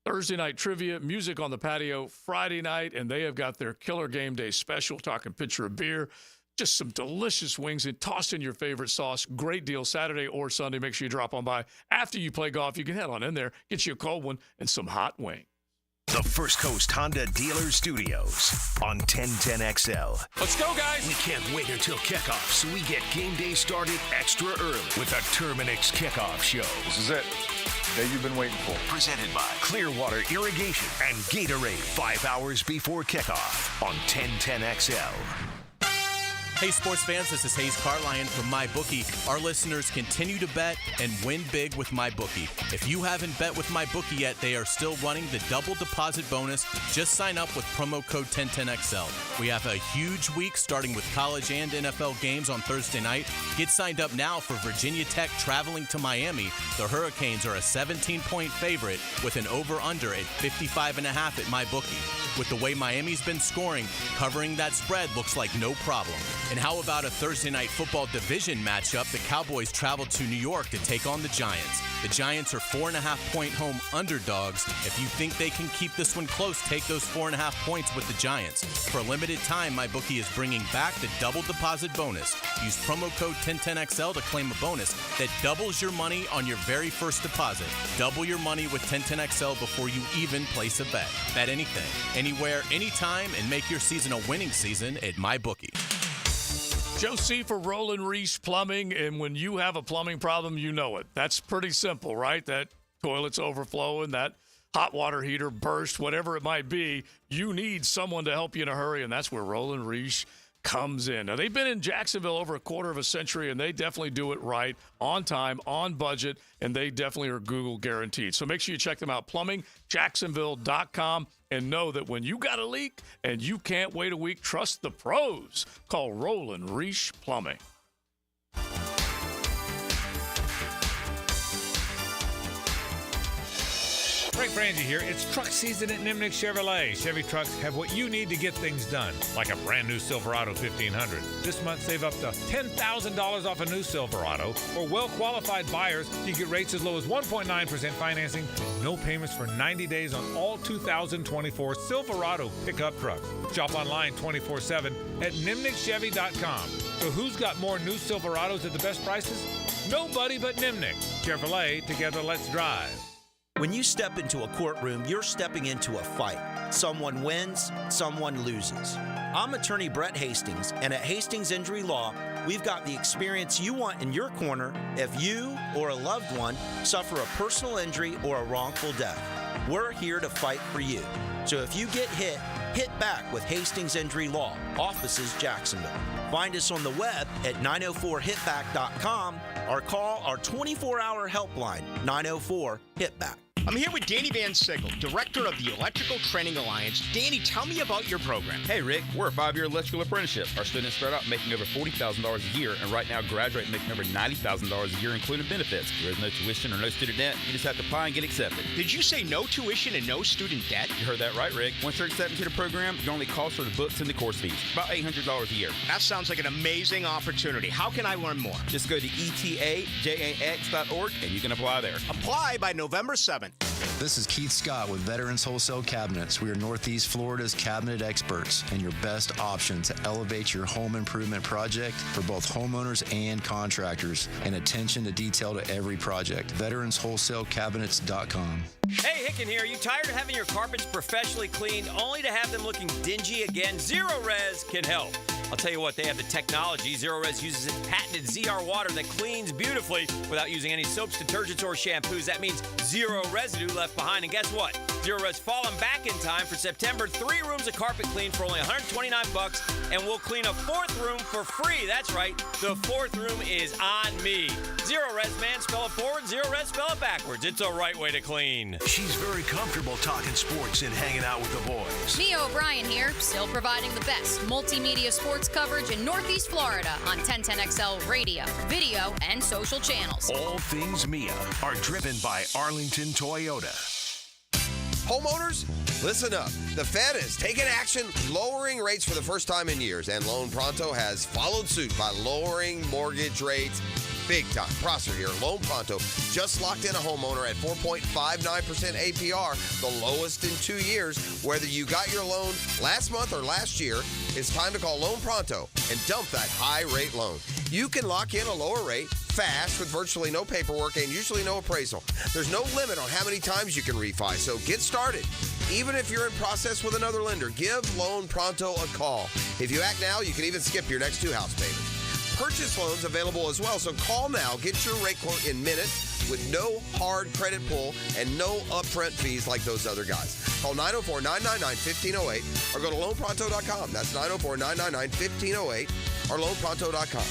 Thursday night trivia, music on the patio Friday night, and they have got their killer game day special, talking pitcher of beer, just some delicious wings and tossed in your favorite sauce. Great deal Saturday or Sunday. Make sure you drop on by. After you play golf, you can head on in there, get you a cold one and some hot wings. The First Coast Honda Dealer Studios on 1010XL. Let's go, guys. We can't wait until kickoff, so we get game day started extra early with a Terminix Kickoff Show. This is it. Day you've been waiting for. Presented by Clearwater Irrigation and Gatorade 5 hours before kickoff on 1010XL. Hey, sports fans, this is Hayes Carlyon from MyBookie. Our listeners continue to bet and win big with MyBookie. If you haven't bet with MyBookie yet, they are still running the double deposit bonus. Just sign up with promo code 1010XL. We have a huge week starting with college and NFL games on Thursday night. Get signed up now for Virginia Tech traveling to Miami. The Hurricanes are a 17-point favorite with an over-under at 55.5 at MyBookie. With the way Miami's been scoring, covering that spread looks like no problem. And how about a Thursday night football division matchup? The Cowboys travel to New York to take on the Giants. The Giants are 4.5-point home underdogs. If you think they can keep this one close, take those 4.5 points with the Giants. For a limited time, MyBookie is bringing back the double deposit bonus. Use promo code 1010XL to claim a bonus that doubles your money on your very first deposit. Double your money with 1010XL before you even place a bet. Bet anything, anywhere, anytime, and make your season a winning season at MyBookie. Joe C. for Roland Reese Plumbing, and when you have a plumbing problem, you know it. That's pretty simple, right? That toilet's overflowing, that hot water heater burst, whatever it might be, you need someone to help you in a hurry, and that's where Roland Reese comes in. Now, they've been in Jacksonville over a quarter of a century, and they definitely do it right, on time, on budget, and they definitely are Google guaranteed. So make sure you check them out, plumbingjacksonville.com, and know that when you got a leak and you can't wait a week, trust the pros. Call Roland Reese Plumbing. Frank Frangie here. It's truck season at Nimnick Chevrolet. Chevy trucks have what you need to get things done, like a brand new Silverado 1500. This month, save up to $10,000 off a new Silverado. For well-qualified buyers, you get rates as low as 1.9% financing, no payments for 90 days on all 2024 Silverado pickup trucks. Shop online 24/7 at nimnickchevy.com. So who's got more new Silverados at the best prices? Nobody but Nimnick. Chevrolet, together let's drive. When you step into a courtroom, you're stepping into a fight. Someone wins, someone loses. I'm attorney Brett Hastings, and at Hastings Injury Law, we've got the experience you want in your corner if you or a loved one suffer a personal injury or a wrongful death. We're here to fight for you. So if you get hit, hit back with Hastings Injury Law, offices Jacksonville. Find us on the web at 904hitback.com or call our 24-hour helpline, 904-HITBACK. I'm here with Danny Van Sickle, director of the Electrical Training Alliance. Danny, tell me about your program. Hey, Rick, we're a 5-year electrical apprenticeship. Our students start out making over $40,000 a year, and right now graduate making over $90,000 a year, including benefits. There is no tuition or no student debt. You just have to apply and get accepted. Did you say no tuition and no student debt? You heard that right, Rick. Once you're accepted to the program, your only cost are the books and the course fees. About $800 a year. That sounds like an amazing opportunity. How can I learn more? Just go to etajax.org, and you can apply there. Apply by November 7th. This is Keith Scott with Veterans Wholesale Cabinets. We are Northeast Florida's cabinet experts and your best option to elevate your home improvement project for both homeowners and contractors, and attention to detail to every project. VeteransWholesaleCabinets.com. Hey, Hicken here. Are you tired of having your carpets professionally cleaned only to have them looking dingy again? Zero Res can help. I'll tell you what, they have the technology. Zero Res uses its patented ZR water that cleans beautifully without using any soaps, detergents, or shampoos. That means zero residue left behind. And guess what? Zero Res falling back in time for September. 3 rooms of carpet clean for only $129, and we'll clean a 4th room for free. That's right. The 4th room is on me. Zero Res, man. Spell it forward. Zero Res, spell it backwards. It's a right way to clean. She's very comfortable talking sports and hanging out with the boys. Mia O'Brien here, still providing the best multimedia sports coverage in Northeast Florida on 1010XL radio, video, and social channels. All things Mia are driven by Arlington Toyota. Homeowners, listen up. The Fed has taken action, lowering rates for the first time in years, and Loan Pronto has followed suit by lowering mortgage rates big time. Prosser here, Loan Pronto just locked in a homeowner at 4.59% APR, the lowest in 2 years. Whether you got your loan last month or last year, it's time to call Loan Pronto and dump that high-rate loan. You can lock in a lower rate fast with virtually no paperwork and usually no appraisal. There's no limit on how many times you can refi, so get started. Even if you're in process with another lender, give Loan Pronto a call. If you act now, you can even skip your next 2 house payments. Purchase loans available as well, so call now. Get your rate quote in minutes with no hard credit pull and no upfront fees like those other guys. Call 904-999-1508 or go to loanpronto.com. That's 904-999-1508 or loanpronto.com.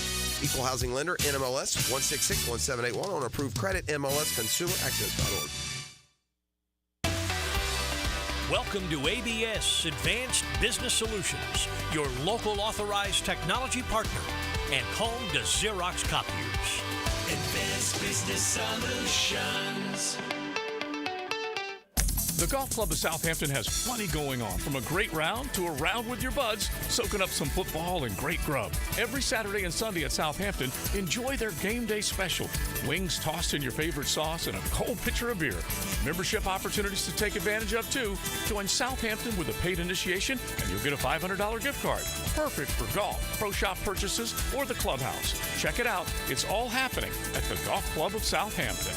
Equal housing lender, NMLS 1661781 on approved credit, MLSconsumeraccess.org. Welcome to ABS Advanced Business Solutions, your local authorized technology partner and home to Xerox copiers. Advanced Business Solutions. The Golf Club of Southampton has plenty going on, from a great round to a round with your buds, soaking up some football and great grub. Every Saturday and Sunday at Southampton, enjoy their game day special. Wings tossed in your favorite sauce and a cold pitcher of beer. Membership opportunities to take advantage of, too. Join Southampton with a paid initiation, and you'll get a $500 gift card. Perfect for golf, pro shop purchases, or the clubhouse. Check it out. It's all happening at the Golf Club of Southampton.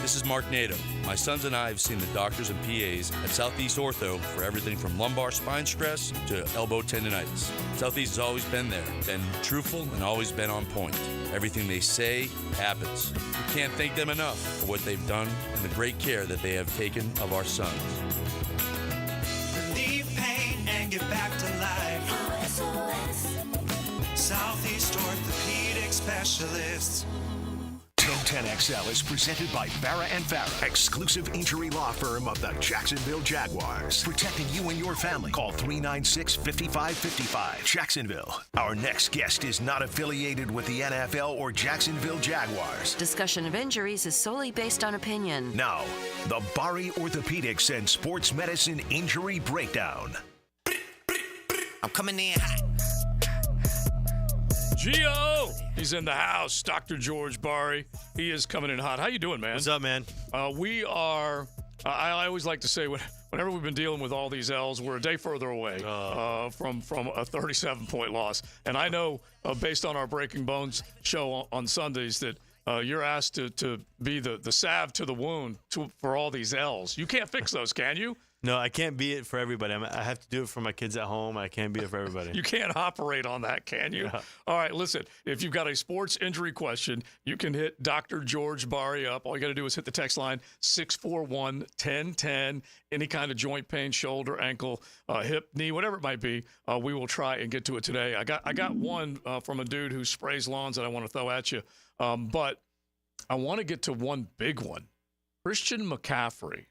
This is Mark Nato. My sons and I have seen the doctors and PAs at Southeast Ortho for everything from lumbar spine stress to elbow tendonitis. Southeast has always been there, been truthful, and always been on point. Everything they say happens. We can't thank them enough for what they've done and the great care that they have taken of our sons. Relieve pain and get back to life. Southeast Orthopedic Specialists. 1010XL is presented by Farah & Farah, exclusive injury law firm of the Jacksonville Jaguars. Protecting you and your family. Call 396-5555. Jacksonville. Our next guest is not affiliated with the NFL or Jacksonville Jaguars. Discussion of injuries is solely based on opinion. Now, the Bari Orthopedics and Sports Medicine Injury Breakdown. I'm coming in hot. Gio, he's in the house. Dr. George Bari, he is coming in hot. How you doing, man? What's up, man? We are. I always like to say whenever we've been dealing with all these L's, we're a day further away from a 37-point loss. And I know, based on our Breaking Bones show on Sundays, that you're asked to be the salve to the wound for all these L's. You can't fix those, can you? No, I can't be it for everybody. I have to do it for my kids at home. I can't be it for everybody. You can't operate on that, can you? Yeah. All right, listen. If you've got a sports injury question, you can hit Dr. George Bari up. All you got to do is hit the text line 641-1010. Any kind of joint pain, shoulder, ankle, hip, knee, whatever it might be, we will try and get to it today. I got one from a dude who sprays lawns that I want to throw at you, but I want to get to one big one. Christian McCaffrey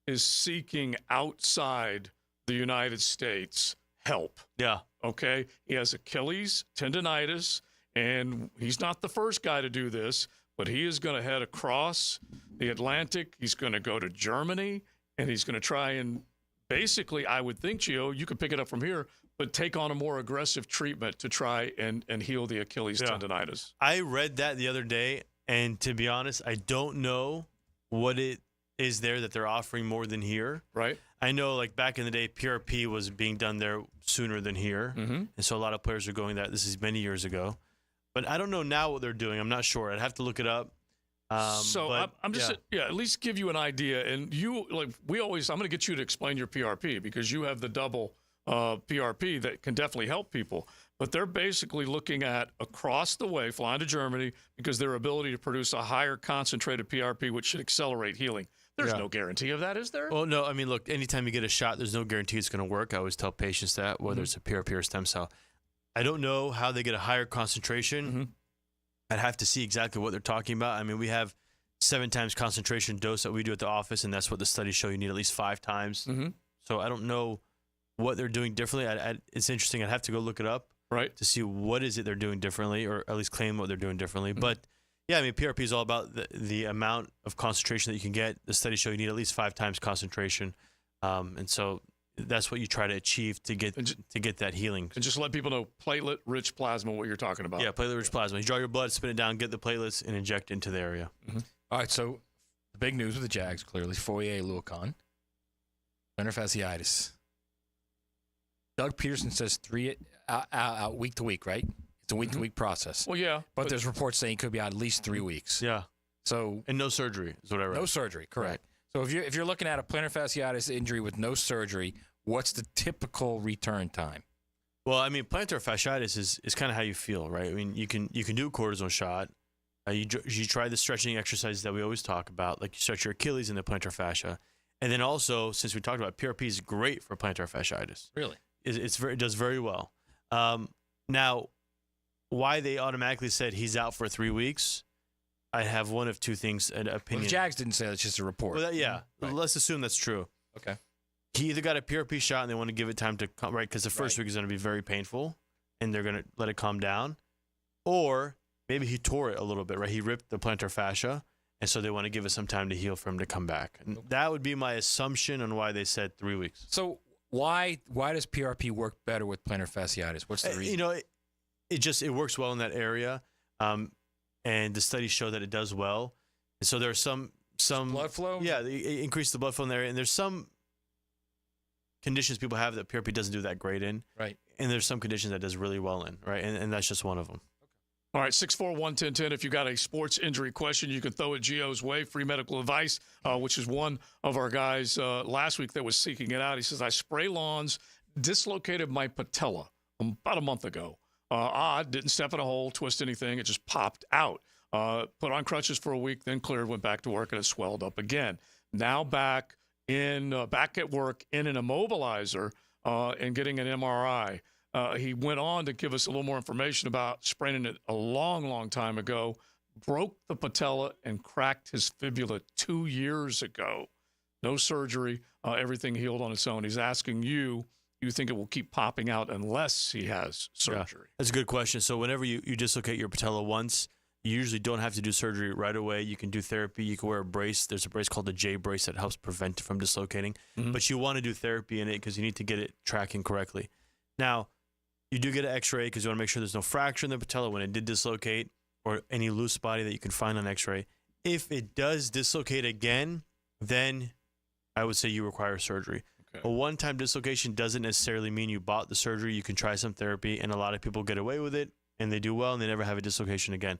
is seeking outside the United States help. Yeah. Okay? He has Achilles tendonitis, and he's not the first guy to do this, but he is going to head across the Atlantic. He's going to go to Germany, and he's going to try and basically, I would think, Gio, you could pick it up from here, but take on a more aggressive treatment to try and heal the Achilles tendonitis. I read that the other day, and to be honest, I don't know what it is there that they're offering more than here. Right. I know, like, back in the day, PRP was being done there sooner than here. Mm-hmm. And so a lot of players are going that. This is many years ago. But I don't know now what they're doing. I'm not sure. I'd have to look it up. I'm just at least give you an idea. And you, like, I'm going to get you to explain your PRP because you have the double PRP that can definitely help people. But they're basically looking at across the way, flying to Germany, because their ability to produce a higher concentrated PRP, which should accelerate healing. There's no guarantee of that, is there? Well, no. I mean, look, anytime you get a shot, there's no guarantee it's going to work. I always tell patients that, whether it's a PRP or stem cell. I don't know how they get a higher concentration. Mm-hmm. I'd have to see exactly what they're talking about. I mean, we have 7 times concentration dose that we do at the office, and that's what the studies show. You need at least 5 times. Mm-hmm. So I don't know what they're doing differently. It's interesting. I'd have to go look it up to see what is it they're doing differently, or at least claim what they're doing differently. Mm-hmm. But, yeah, I mean, PRP is all about the amount of concentration that you can get. The studies show you need at least 5 times concentration. And so that's what you try to achieve to get that healing. And just let people know platelet-rich plasma, what you're talking about. Yeah, platelet-rich plasma. You draw your blood, spin it down, get the platelets, and inject into the area. Mm-hmm. All right, so the big news with the Jags, clearly, Foye Oluokun, plantar fasciitis. Doug Peterson says 3 out week to week, right? It's a week-to-week process. Well, yeah. But there's reports saying he could be out at least 3 weeks. Yeah. So and no surgery is what I read. No surgery, correct. Right. So if you're looking at a plantar fasciitis injury with no surgery, what's the typical return time? Well, I mean, plantar fasciitis is kind of how you feel, right? I mean, you can do a cortisone shot, You try the stretching exercises that we always talk about, like you stretch your Achilles and the plantar fascia. And then also, since we talked about PRP is great for plantar fasciitis. Really? It does very well. Now, why they automatically said he's out for 3 weeks, I have one of two things, an opinion. Well, the Jags didn't say that's just a report. Well, let's assume that's true. Okay. He either got a PRP shot and they want to give it time to come, right? Because the first week is going to be very painful and they're going to let it calm down. Or maybe he tore it a little bit, right? He ripped the plantar fascia, and so they want to give it some time to heal for him to come back. And that would be my assumption on why they said 3 weeks. So why does PRP work better with plantar fasciitis? What's the reason? It works well in that area, and the studies show that it does well. And so there's some blood flow. Yeah, they increase the blood flow in the area, and there's some conditions people have that PRP doesn't do that great in. Right. And there's some conditions that does really well in, right? And that's just one of them. All right, 641-1010. If you got a sports injury question, you can throw it Gio's way. Free medical advice, which is one of our guys last week that was seeking it out. He says, I spray lawns, dislocated my patella about a month ago. Didn't step in a hole, twist anything. It just popped out. Put on crutches for a week, then cleared, went back to work, and it swelled up again. Now back at work in an immobilizer and getting an MRI. He went on to give us a little more information about spraining it a long, long time ago, broke the patella and cracked his fibula 2 years ago. No surgery, everything healed on its own. He's asking you think it will keep popping out unless he has surgery? Yeah, that's a good question. So whenever you dislocate your patella once, you usually don't have to do surgery right away. You can do therapy. You can wear a brace. There's a brace called the J brace that helps prevent it from dislocating. Mm-hmm. But you want to do therapy in it because you need to get it tracking correctly. Now, you do get an x-ray because you want to make sure there's no fracture in the patella when it did dislocate or any loose body that you can find on x-ray. If it does dislocate again, then I would say you require surgery. Okay. A one-time dislocation doesn't necessarily mean you bought the surgery. You can try some therapy, and a lot of people get away with it, and they do well, and they never have a dislocation again.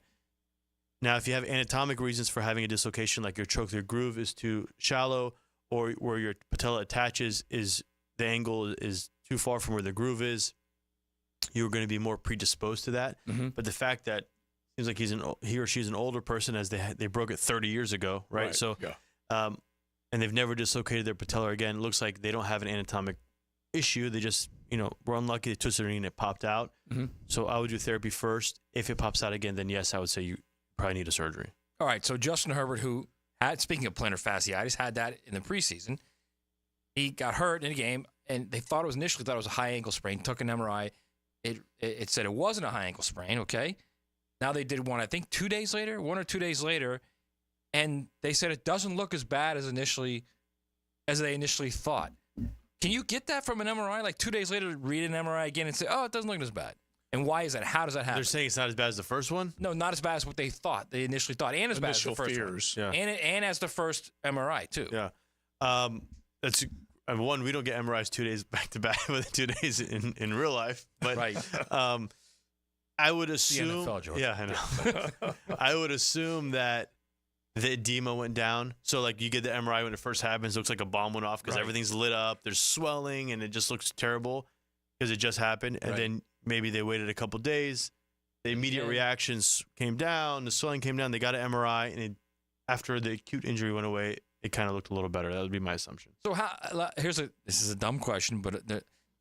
Now, if you have anatomic reasons for having a dislocation, like your trochlear groove is too shallow, or where your patella attaches is the angle is too far from where the groove is, you're going to be more predisposed to that. Mm-hmm. But the fact that it seems like he or she's an older person, as they broke it 30 years ago, right? So, yeah. And they've never dislocated their patella again. It looks like they don't have an anatomic issue. They just, were unlucky. They twisted their knee and it popped out. Mm-hmm. So I would do therapy first. If it pops out again, then yes, I would say you probably need a surgery. All right. So Justin Herbert, who had, speaking of plantar fasciitis, had that in the preseason. He got hurt in a game, and they initially thought it was a high ankle sprain. Took an MRI. It said it wasn't a high ankle sprain. Okay. Now they did one, I think 2 days later, 1 or 2 days later, and they said it doesn't look as bad as they initially thought. Can you get that from an MRI? Like 2 days later, read an MRI again and say, oh, it doesn't look as bad. And why is that? How does that happen? They're saying it's not as bad as the first one? No, not as bad as what they thought. They initially thought, and as bad as the first fears. one. Yeah. And as the first MRI, too. Yeah. That's one, we don't get MRIs 2 days back to back within 2 days in real life. But right. I would assume. The NFL, George. Yeah, I know. I would assume that the edema went down. So, like, you get the MRI when it first happens, it looks like a bomb went off because everything's lit up. There's swelling, and it just looks terrible because it just happened. And then maybe they waited a couple days. The immediate reactions came down. The swelling came down. They got an MRI, and after the acute injury went away, it kind of looked a little better. That would be my assumption. So this is a dumb question, but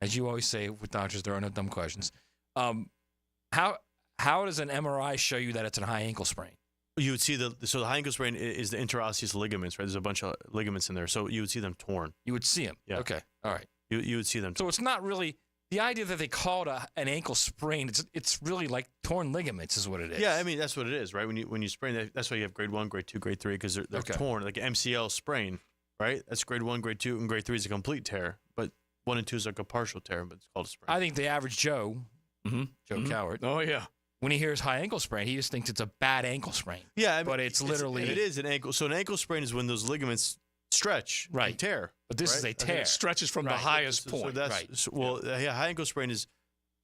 as you always say with doctors, there are no dumb questions. How does an MRI show you that it's a high ankle sprain? You would see the high ankle sprain is the interosseous ligaments, right? There's a bunch of ligaments in there, so you would see them torn. You would see them. Yeah. Okay. All right. You would see them torn. So it's not really the idea that they call it an ankle sprain. It's really like torn ligaments, is what it is. Yeah, I mean that's what it is, right? When you sprain, that's why you have grade 1, grade 2, grade 3 because they're torn, like an MCL sprain, right? That's grade 1, grade 2, and grade 3 is a complete tear, but 1 and 2 is like a partial tear, but it's called a sprain. I think the average Joe, Joe Cowart. Oh yeah. When he hears high ankle sprain, he just thinks it's a bad ankle sprain. Yeah, I mean, but it's literally it is an ankle. So an ankle sprain is when those ligaments stretch, and tear. But this is a tear. It stretches from the highest point. So that's high ankle sprain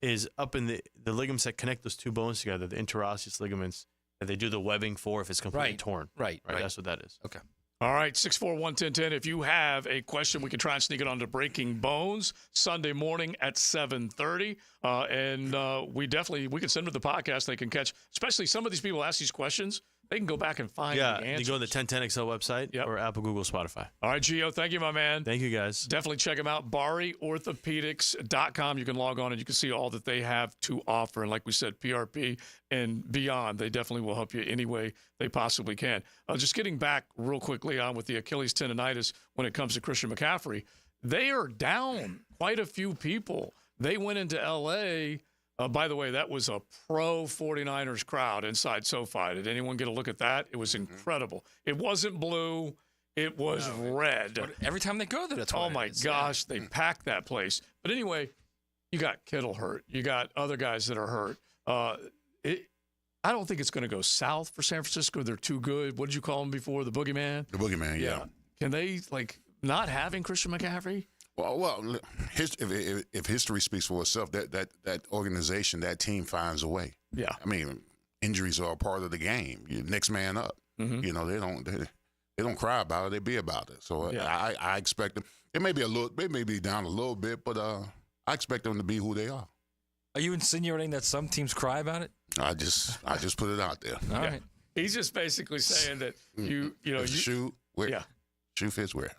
is up in the ligaments that connect those two bones together, the interosseous ligaments that they do the webbing for if it's completely torn. Right. That's what that is. Okay. All right, 641-1010. If you have a question, we can try and sneak it onto Breaking Bones Sunday morning at 7:30. We can send them the podcast. They can catch, especially some of these people ask these questions. They can go back and find the answers. You go to the 1010XL website or Apple, Google, Spotify. All right, Gio, thank you, my man. Thank you, guys. Definitely check them out, BariOrthopedics.com. You can log on and you can see all that they have to offer. And like we said, PRP and beyond, they definitely will help you any way they possibly can. Just getting back real quickly on with the Achilles tendonitis when it comes to Christian McCaffrey, they are down quite a few people. They went into L.A., by the way, that was a pro 49ers crowd inside SoFi. Did anyone get a look at that? It was incredible. It wasn't blue. It was red. Every time they go there, that's oh, my gosh. They packed that place. But anyway, you got Kittle hurt. You got other guys that are hurt. I don't think it's going to go south for San Francisco. They're too good. What did you call them before? The boogeyman? The boogeyman, yeah. Can they, not having Christian McCaffrey? Well, if history speaks for itself, that organization, that team finds a way. Yeah. I mean, injuries are a part of the game. You next man up. Mm-hmm. You know, they don't cry about it. They be about it. So I expect them. They may be down a little bit, but I expect them to be who they are. Are you insinuating that some teams cry about it? I just put it out there. All right. He's just basically saying that shoe fits where.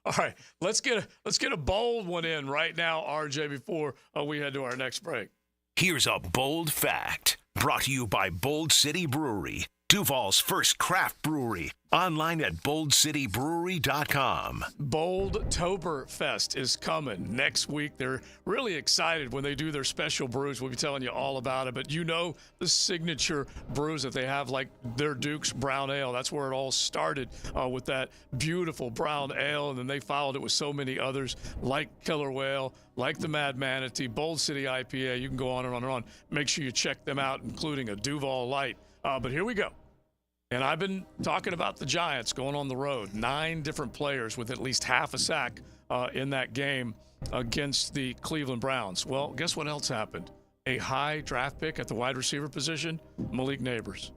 All right, let's get a bold one in right now, RJ, before we head to our next break. Here's a bold fact brought to you by Bold City Brewery, Duval's first craft brewery. Online at boldcitybrewery.com. Boldtoberfest is coming next week. They're really excited when they do their special brews. We'll be telling you all about it. But you know the signature brews that they have, like their Duke's Brown Ale. That's where it all started with that beautiful brown ale. And then they followed it with so many others like Killer Whale, like the Mad Manatee, Bold City IPA. You can go on and on and on. Make sure you check them out, including a Duval Light. But here we go. And I've been talking about the Giants going on the road. 9 different players with at least half a sack in that game against the Cleveland Browns. Well, guess what else happened? A high draft pick at the wide receiver position, Malik Neighbors.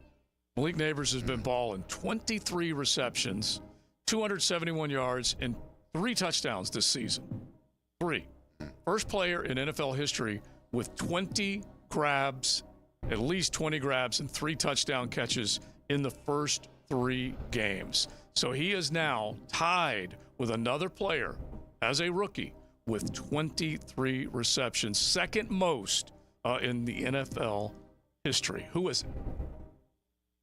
Malik Neighbors has been balling 23 receptions, 271 yards, and 3 touchdowns this season. 3. First player in NFL history with 20 grabs, at least 20 grabs and 3 touchdown catches in the first 3 games. So he is now tied with another player as a rookie with 23 receptions, second most in the NFL history. Who is it?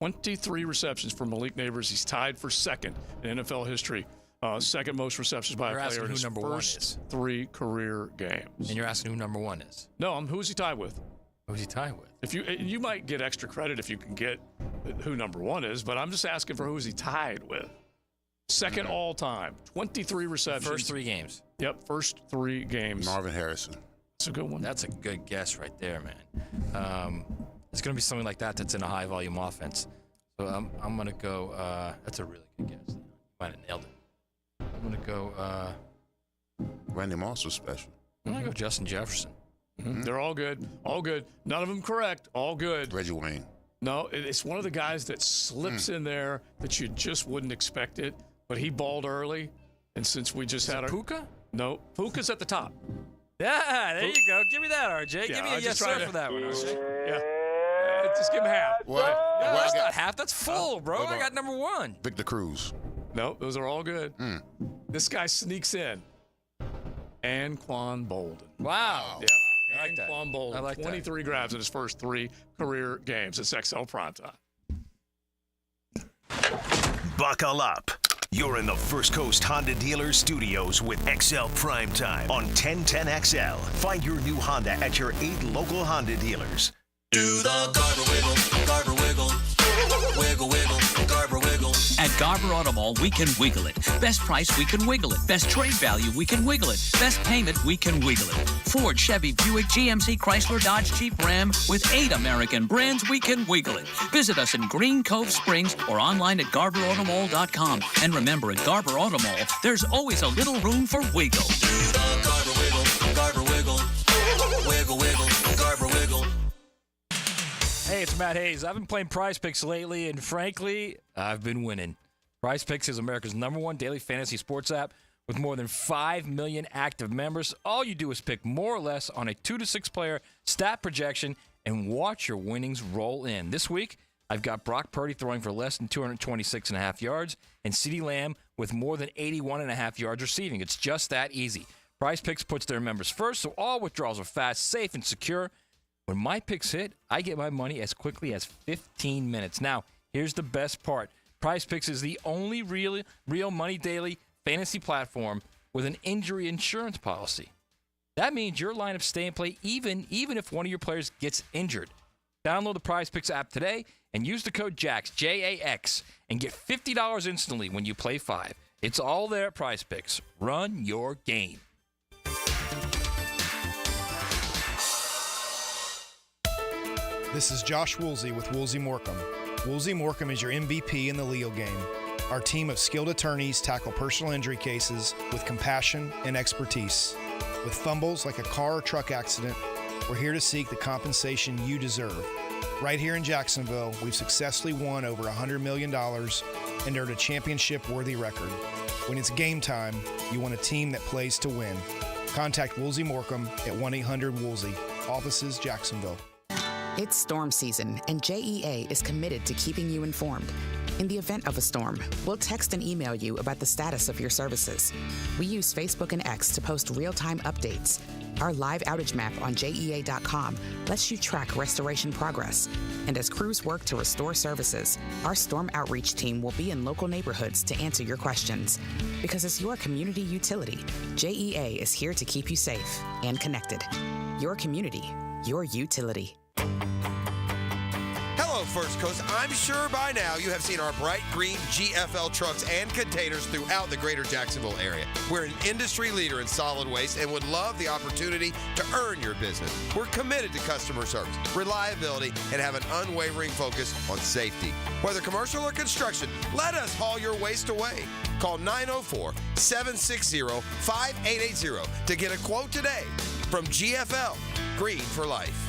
23 receptions for Malik Neighbors. He's tied for second in NFL history. Second most receptions by a player in his first 3 career games. And you're asking who number 1 is? No, who's he tied with? Who's he tied with? If you might get extra credit if you can get who number 1 is, but I'm just asking for who's he tied with. Second all time, 23 receptions. First 3 games. Yep, first 3 games. Marvin Harrison. That's a good one. That's a good guess right there, man. It's going to be something like that that's in a high volume offense. So I'm going to go. That's a really good guess. You might have nailed it. I'm going to go. Randy Moss was special. I'm going to go Justin Jefferson. Mm-hmm. They're all good. All good. None of them correct. All good. Reggie Wayne. No, it's one of the guys that slips in there that you just wouldn't expect it, but he balled early. And since we just had Puka? No, Puka's at the top. Yeah, there you go. Give me that, RJ. Give me a yes sir for that one, RJ. Yeah. Just give him half. No, that's not half. That's full, bro. I got number 1. Victor Cruz. No, those are all good. This guy sneaks in. Anquan Bolden. Wow. Yeah. I like that. Anquan Bolden. I like 23 grabs in his first 3 career games. It's XL Primetime. Buckle up. You're in the First Coast Honda Dealer Studios with XL Primetime on 1010XL. Find your new Honda at your 8 local Honda dealers. Do the Garber wiggle, Garber wiggle, wiggle, wiggle, Garber wiggle. At Garber Auto Mall, we can wiggle it. Best price, we can wiggle it. Best trade value, we can wiggle it. Best payment, we can wiggle it. Ford, Chevy, Buick, GMC, Chrysler, Dodge, Jeep, Ram. With 8 American brands, we can wiggle it. Visit us in Green Cove Springs or online at GarberAutomall.com. And remember, at Garber Auto Mall, there's always a little room for wiggle. Do the Garber wiggle, Garber wiggle, wiggle, wiggle, Garber wiggle. Hey, it's Matt Hayes. I've been playing Prize Picks lately, and frankly, I've been winning. Prize Picks is America's #1 daily fantasy sports app with more than 5 million active members. All you do is pick more or less on a 2 to 6 player stat projection and watch your winnings roll in. This week, I've got Brock Purdy throwing for less than 226.5 yards and CeeDee Lamb with more than 81.5 yards receiving. It's just that easy. Prize Picks puts their members first, so all withdrawals are fast, safe, and secure. When my picks hit, I get my money as quickly as 15 minutes. Now, here's the best part. Prize Picks is the only real money daily fantasy platform with an injury insurance policy. That means your lineups stay in play even if one of your players gets injured. Download the Prize Picks app today and use the code JAX, J-A-X, and get $50 instantly when you play 5. It's all there at Prize Picks. Run your game. This is Josh Woolsey with Woolsey Morecambe. Woolsey Morecambe is your MVP in the legal game. Our team of skilled attorneys tackle personal injury cases with compassion and expertise. With fumbles like a car or truck accident, we're here to seek the compensation you deserve. Right here in Jacksonville, we've successfully won over $100 million and earned a championship-worthy record. When it's game time, you want a team that plays to win. Contact Woolsey Morecambe at 1-800-WOOLSEY. Offices, Jacksonville. It's storm season, and JEA is committed to keeping you informed. In the event of a storm, we'll text and email you about the status of your services. We use Facebook and X to post real-time updates. Our live outage map on JEA.com lets you track restoration progress. And as crews work to restore services, our storm outreach team will be in local neighborhoods to answer your questions. Because as your community utility, JEA is here to keep you safe and connected. Your community, your utility. Hello, First Coast. I'm sure by now you have seen our bright green GFL trucks and containers throughout the greater Jacksonville area. We're an industry leader in solid waste and would love the opportunity to earn your business. We're committed to customer service, reliability, and have an unwavering focus on safety. Whether commercial or construction, let us haul your waste away. Call 904-760-5880 to get a quote today from GFL, Green for Life.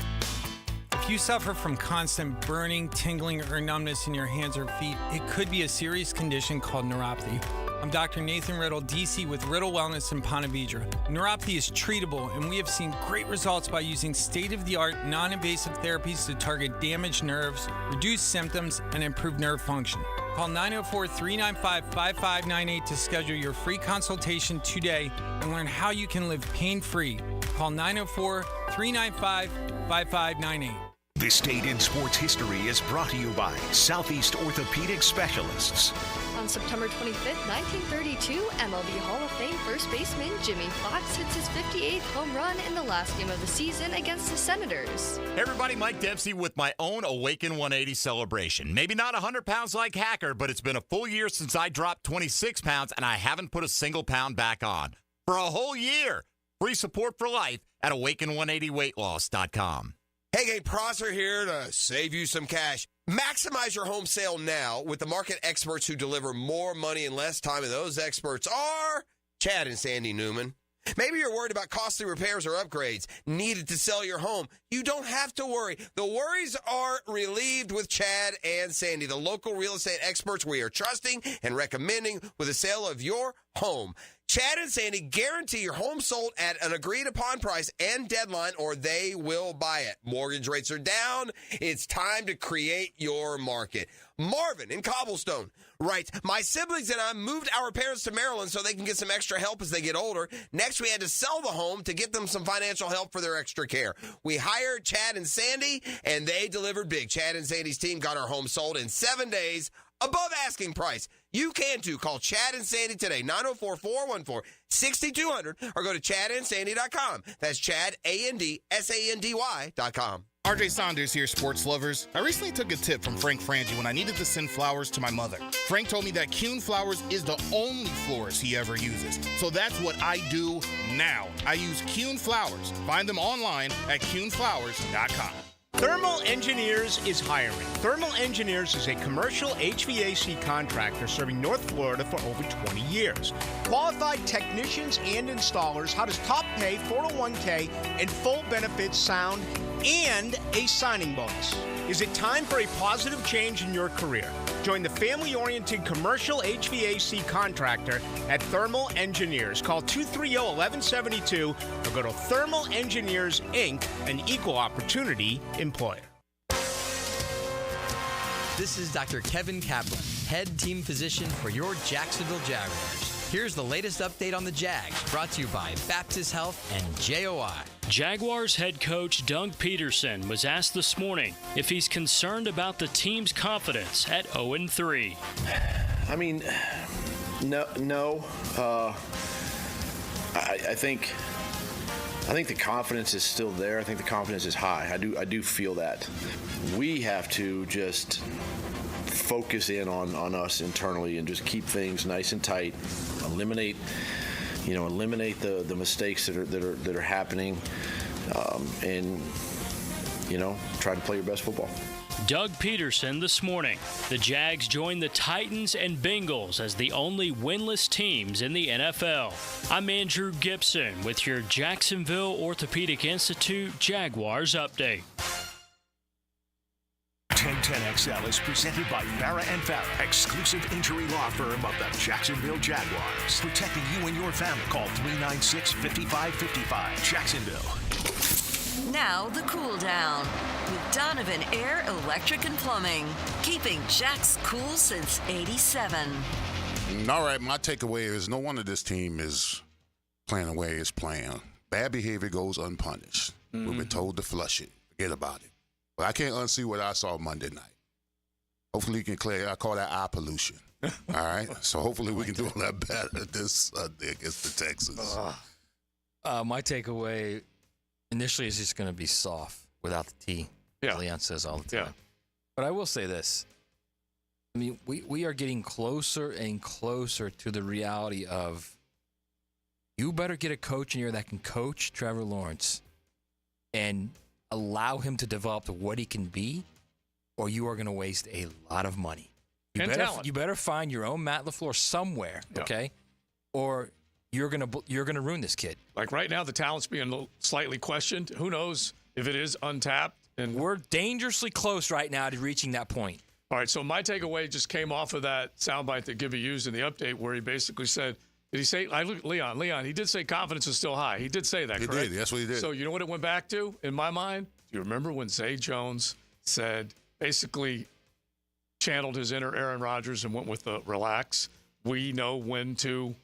If you suffer from constant burning, tingling, or numbness in your hands or feet, it could be a serious condition called neuropathy. I'm Dr. Nathan Riddle, DC with Riddle Wellness in Ponte Vedra. Neuropathy is treatable, and we have seen great results by using state-of-the-art, non-invasive therapies to target damaged nerves, reduce symptoms, and improve nerve function. Call 904-395-5598 to schedule your free consultation today and learn how you can live pain-free. Call 904-395-5598. This date in sports history is brought to you by Southeast Orthopedic Specialists. On September 25th, 1932, MLB Hall of Fame first baseman Jimmy Fox hits his 58th home run in the last game of the season against the Senators. Hey everybody, Mike Dempsey with my own Awaken 180 celebration. Maybe not 100 pounds like Hacker, but it's been a full year since I dropped 26 pounds and I haven't put a single pound back on. For a whole year. Free support for life at awaken180weightloss.com. Hey, gang, Prosser here to save you some cash. Maximize your home sale now with the market experts who deliver more money in less time, and those experts are Chad and Sandy Newman. Maybe you're worried about costly repairs or upgrades needed to sell your home. You don't have to worry. The worries are relieved with Chad and Sandy, the local real estate experts we are trusting and recommending with the sale of your home. Chad and Sandy guarantee your home sold at an agreed-upon price and deadline, or they will buy it. Mortgage rates are down. It's time to create your market. Marvin in Cobblestone writes, my siblings and I moved our parents to Maryland so they can get some extra help as they get older. Next, we had to sell the home to get them some financial help for their extra care. We hired Chad and Sandy, and they delivered big. Chad and Sandy's team got our home sold in 7 days above asking price. You can too. Call Chad and Sandy today, 904-414-6200, or go to chadandsandy.com. That's Chad, ANDSANDY.com. RJ Saunders here, sports lovers. I recently took a tip from Frank Frangie when I needed to send flowers to my mother. Frank told me that Kuhn Flowers is the only florist he ever uses. So that's what I do now. I use Kuhn Flowers. Find them online at kuhnflowers.com. Thermal Engineers is hiring. Thermal Engineers is a commercial HVAC contractor serving North Florida for over 20 years. Qualified technicians and installers, how does top pay, 401k, and full benefits sound, and a signing bonus? Is it time for a positive change in your career? Join the family-oriented commercial HVAC contractor at Thermal Engineers. Call 230-1172 or go to Thermal Engineers, Inc., an equal opportunity employer. This is Dr. Kevin Kaplan, head team physician for your Jacksonville Jaguars. Here's the latest update on the Jags, brought to you by Baptist Health and JOI. Jaguars head coach Doug Peterson was asked this morning if he's concerned about the team's confidence at 0-3. I mean, no. I think the confidence is still there. I think the confidence is high. I do feel that. We have to just focus in on us internally and just keep things nice and tight. Eliminate the mistakes that are happening, and try to play your best football. Doug Peterson this morning. The Jags join the Titans and Bengals as the only winless teams in the NFL. I'm Andrew Gibson with your Jacksonville Orthopedic Institute Jaguars update. 1010XL is presented by Farah & Farah, exclusive injury law firm of the Jacksonville Jaguars. Protecting you and your family. Call 396-5555. Jacksonville. Now the cool down with Donovan Air Electric and Plumbing, keeping Jack's cool since '87. All right, my takeaway is no one of this team is playing the way it's playing. Bad behavior goes unpunished. We've been told to flush it. Forget about it. But I can't unsee what I saw Monday night. Hopefully you can clear. I call that eye pollution. All right? So hopefully we can do a lot better this Sunday against the Texans. My takeaway initially is just going to be soft without the T. Yeah. Leon says all the time. Yeah. But I will say this. I mean, we are getting closer and closer to the reality of you better get a coach in here that can coach Trevor Lawrence and allow him to develop to what he can be, or you are going to waste a lot of money. You better find your own Matt LaFleur somewhere, okay? Or you're gonna ruin this kid. Like right now, the talent's being slightly questioned. Who knows if it is untapped? And we're dangerously close right now to reaching that point. All right, so my takeaway just came off of that soundbite that Gibby used in the update where he basically said, did he say, Leon, he did say confidence is still high. He did say that, correct? He did. That's what he did. So you know what it went back to in my mind? Do you remember when Zay Jones said, basically channeled his inner Aaron Rodgers and went with the relax? We know when to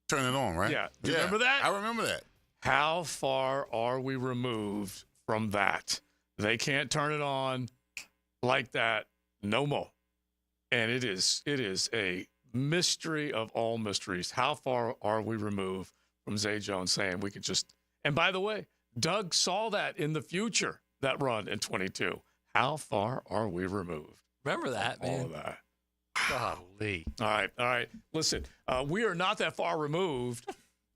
turn it on, right? Yeah. Do you remember that? I remember that. How far are we removed from that? They can't turn it on like that no more. And it is a mystery of all mysteries. How far are we removed from Zay Jones saying we could just – and by the way, Doug saw that in the future, that run in 22. How far are we removed? Remember that, man. All of that. Golly. All right. Listen, we are not that far removed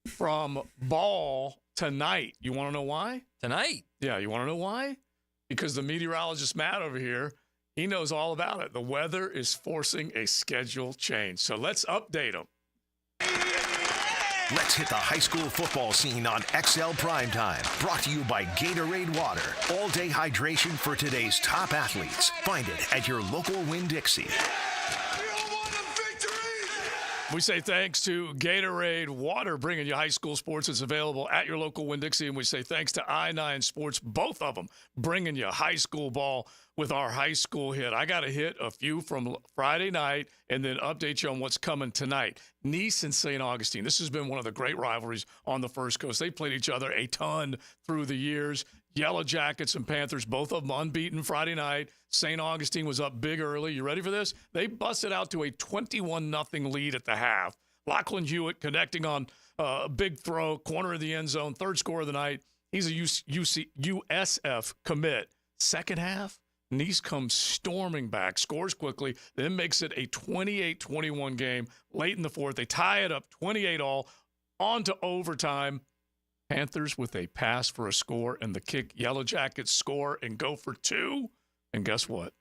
from ball tonight. You want to know why? Tonight? Yeah, you want to know why? Because the meteorologist, Matt, over here, he knows all about it. The weather is forcing a schedule change. So let's update him. Let's hit the high school football scene on XL Primetime. Brought to you by Gatorade Water. All-day hydration for today's top athletes. Find it at your local Winn-Dixie. We say thanks to Gatorade Water, bringing you high school sports. It's available at your local Winn-Dixie. And we say thanks to I-9 Sports, both of them, bringing you high school ball with our high school hit. I got to hit a few from Friday night and then update you on what's coming tonight. Nice and St. Augustine. This has been one of the great rivalries on the First Coast. They played each other a ton through the years. Yellow Jackets and Panthers, both of them unbeaten Friday night. St. Augustine was up big early. You ready for this? They busted out to a 21-0 lead at the half. Lachlan Hewitt connecting on a big throw, corner of the end zone, third score of the night. He's a USF commit. Second half, Nice comes storming back, scores quickly, then makes it a 28-21 game. Late in the fourth, they tie it up 28-all, on to overtime. Panthers with a pass for a score and the kick. Yellow Jackets score and go for two. And guess what?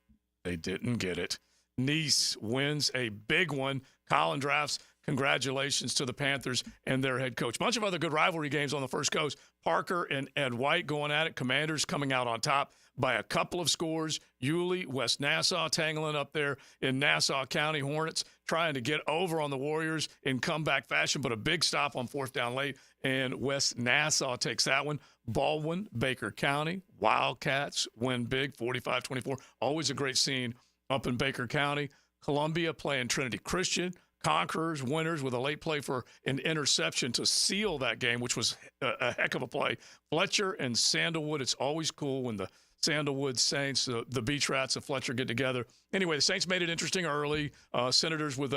They didn't get it. Nice wins a big one. Colin drafts congratulations to the Panthers and their head coach. Bunch of other good rivalry games on the First Coast. Parker and Ed White going at it. Commanders coming out on top by a couple of scores. Yulee, West Nassau tangling up there in Nassau County. Hornets trying to get over on the Warriors in comeback fashion, but a big stop on 4th down late, and West Nassau takes that one. Baldwin, Baker County, Wildcats win big, 45-24. Always a great scene up in Baker County. Columbia playing Trinity Christian. Conquerors, winners with a late play for an interception to seal that game, which was a heck of a play. Fletcher and Sandalwood, it's always cool when the Sandalwood Saints, the Beach Rats and Fletcher get together. Anyway, the Saints made it interesting early. Senators with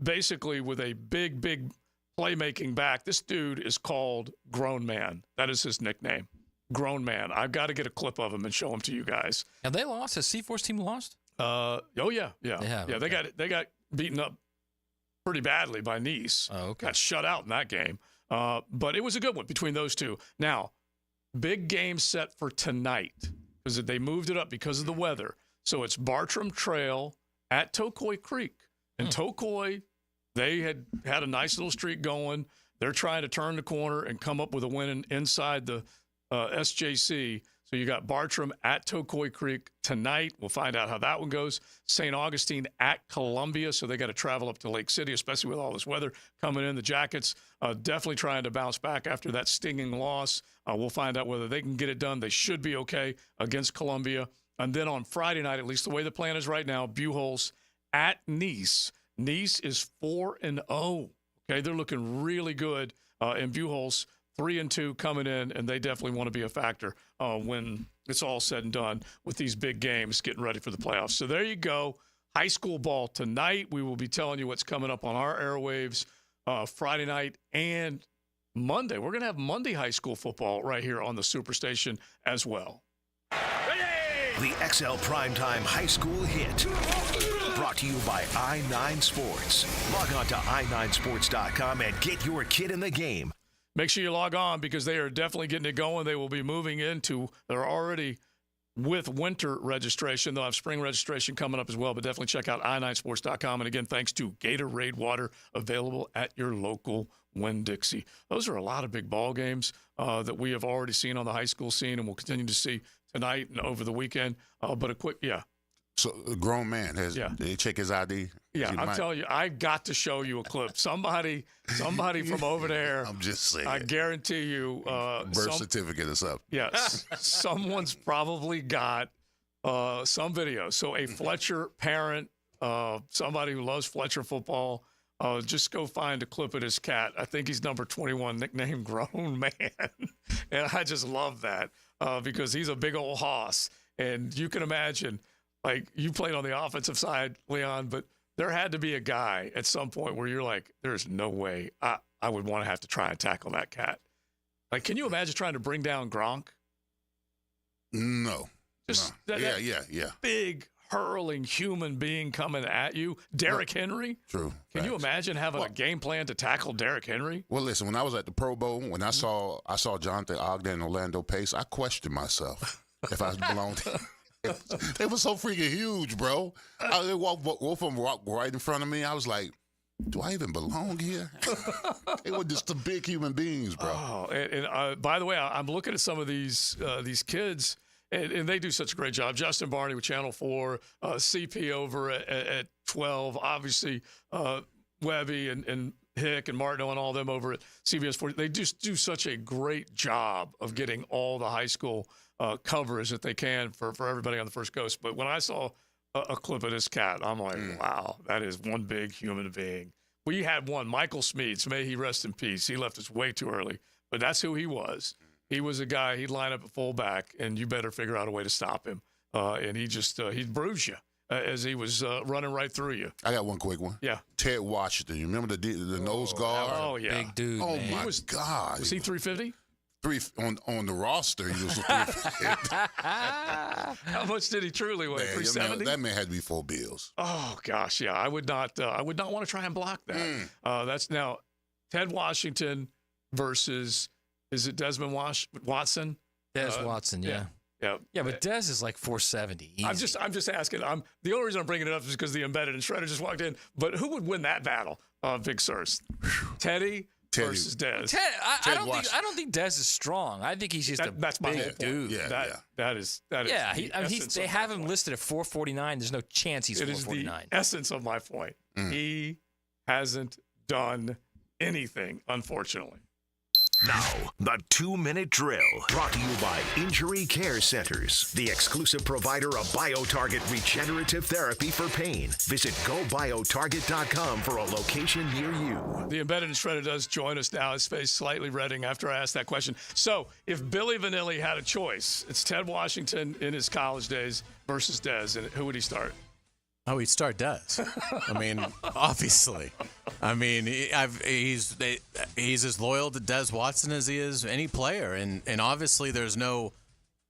basically with a big playmaking back. This dude is called Grown Man. That is his nickname, Grown Man. I've got to get a clip of him and show him to you guys. Have they lost? Has C4's team lost? Oh yeah. They have, Okay. They got beaten up pretty badly by Nice. Oh, okay. Got shut out in that game. But it was a good one between those two. Now, big game set for tonight because they moved it up because of the weather. So it's Bartram Trail at Tokoi Creek. And Tokoi, they had a nice little streak going. They're trying to turn the corner and come up with a win inside the SJC. So you got Bartram at Tokoi Creek tonight. We'll find out how that one goes. St. Augustine at Columbia. So they got to travel up to Lake City, especially with all this weather coming in. The Jackets definitely trying to bounce back after that stinging loss. We'll find out whether they can get it done. They should be okay against Columbia. And then on Friday night, at least the way the plan is right now, Buchholz at Nice. Nice is 4-0. Okay, they're looking really good. And Buchholz 3-2 coming in, and they definitely want to be a factor when it's all said and done with these big games getting ready for the playoffs. So there you go. High school ball tonight. We will be telling you what's coming up on our airwaves Friday night and Monday. We're going to have Monday high school football right here on the Superstation as well. The XL Primetime High School Hit. Brought to you by I9 Sports. Log on to i9sports.com and get your kid in the game. Make sure you log on because they are definitely getting it going. They will be moving they're already with winter registration. They'll have spring registration coming up as well, but definitely check out i9sports.com. And again, thanks to Gatorade Water, available at your local Winn-Dixie. Those are a lot of big ball games that we have already seen on the high school scene and we'll continue to see tonight and over the weekend. But a quick, So a grown man did they check his ID? Yeah, I'm telling you, I got to show you a clip. Somebody from over there. I'm just saying. I guarantee you. Birth certificate is up. Yes, someone's probably got some video. So a Fletcher parent, somebody who loves Fletcher football, just go find a clip of his cat. I think he's number 21, nicknamed Grown Man. And I just love that because he's a big old hoss. And you can imagine, like, you played on the offensive side, Leon, but there had to be a guy at some point where you're like, there's no way I would want to have to try and tackle that cat. Like, can you imagine trying to bring down Gronk? No. Just no. That big, hurling human being coming at you. Derrick Henry? True. Can you imagine having a game plan to tackle Derrick Henry? Well, listen, when I was at the Pro Bowl, when I saw Jonathan Ogden and Orlando Pace, I questioned myself if I belonged to They were so freaking huge, bro. They both of them walked right in front of me. I was like, do I even belong here? They were just the big human beings, bro. Oh, and by the way, I'm looking at some of these kids, and they do such a great job. Justin Barney with Channel 4, CP over at 12, obviously Webby and Hick and Martineau and all them over at CBS 40. They just do such a great job of getting all the high school coverage that they can for everybody on the First Coast. But when I saw a clip of this cat, I'm like, wow, that is one big human being. We had one, Michael Smeeds, may he rest in peace. He left us way too early, but that's who he was. He was a guy, he'd line up at fullback, and you better figure out a way to stop him. And he just, he'd bruise you as he was running right through you. I got one quick one. Yeah. Ted Washington. You remember the nose guard? Oh, yeah. Big dude, Oh, man. my God. Was he 350? On the roster, he was 350. How much did he truly weigh? 370? That man had to be $4 bills. Oh gosh, yeah. I would not want to try and block that. That's now Ted Washington versus, is it Desmond Watson? Des Watson, yeah. Yeah. Yeah, but Dez is like 470. Easy. I'm just asking. The only reason I'm bringing it up is because the embedded and Shredder just walked in. But who would win that battle, Big Sirs? Teddy versus Dez. I don't think Dez is strong. I think he's just that's my whole big point. dude. That is. Yeah, they have him listed at 449. There's no chance he's 449. It is the essence of my point. He hasn't done anything, unfortunately. Now, the 2-minute drill, brought to you by Injury Care Centers, the exclusive provider of BioTarget regenerative therapy for pain. Visit GoBioTarget.com for a location near you. The embedded and Shredder does join us now. His face slightly reddening after I asked that question. So, if Billy Vanilli had a choice, it's Ted Washington in his college days versus Dez, and who would he start? Oh, he'd start Dez. I mean, obviously. I mean, he's as loyal to Dez Watson as he is any player, and obviously there's no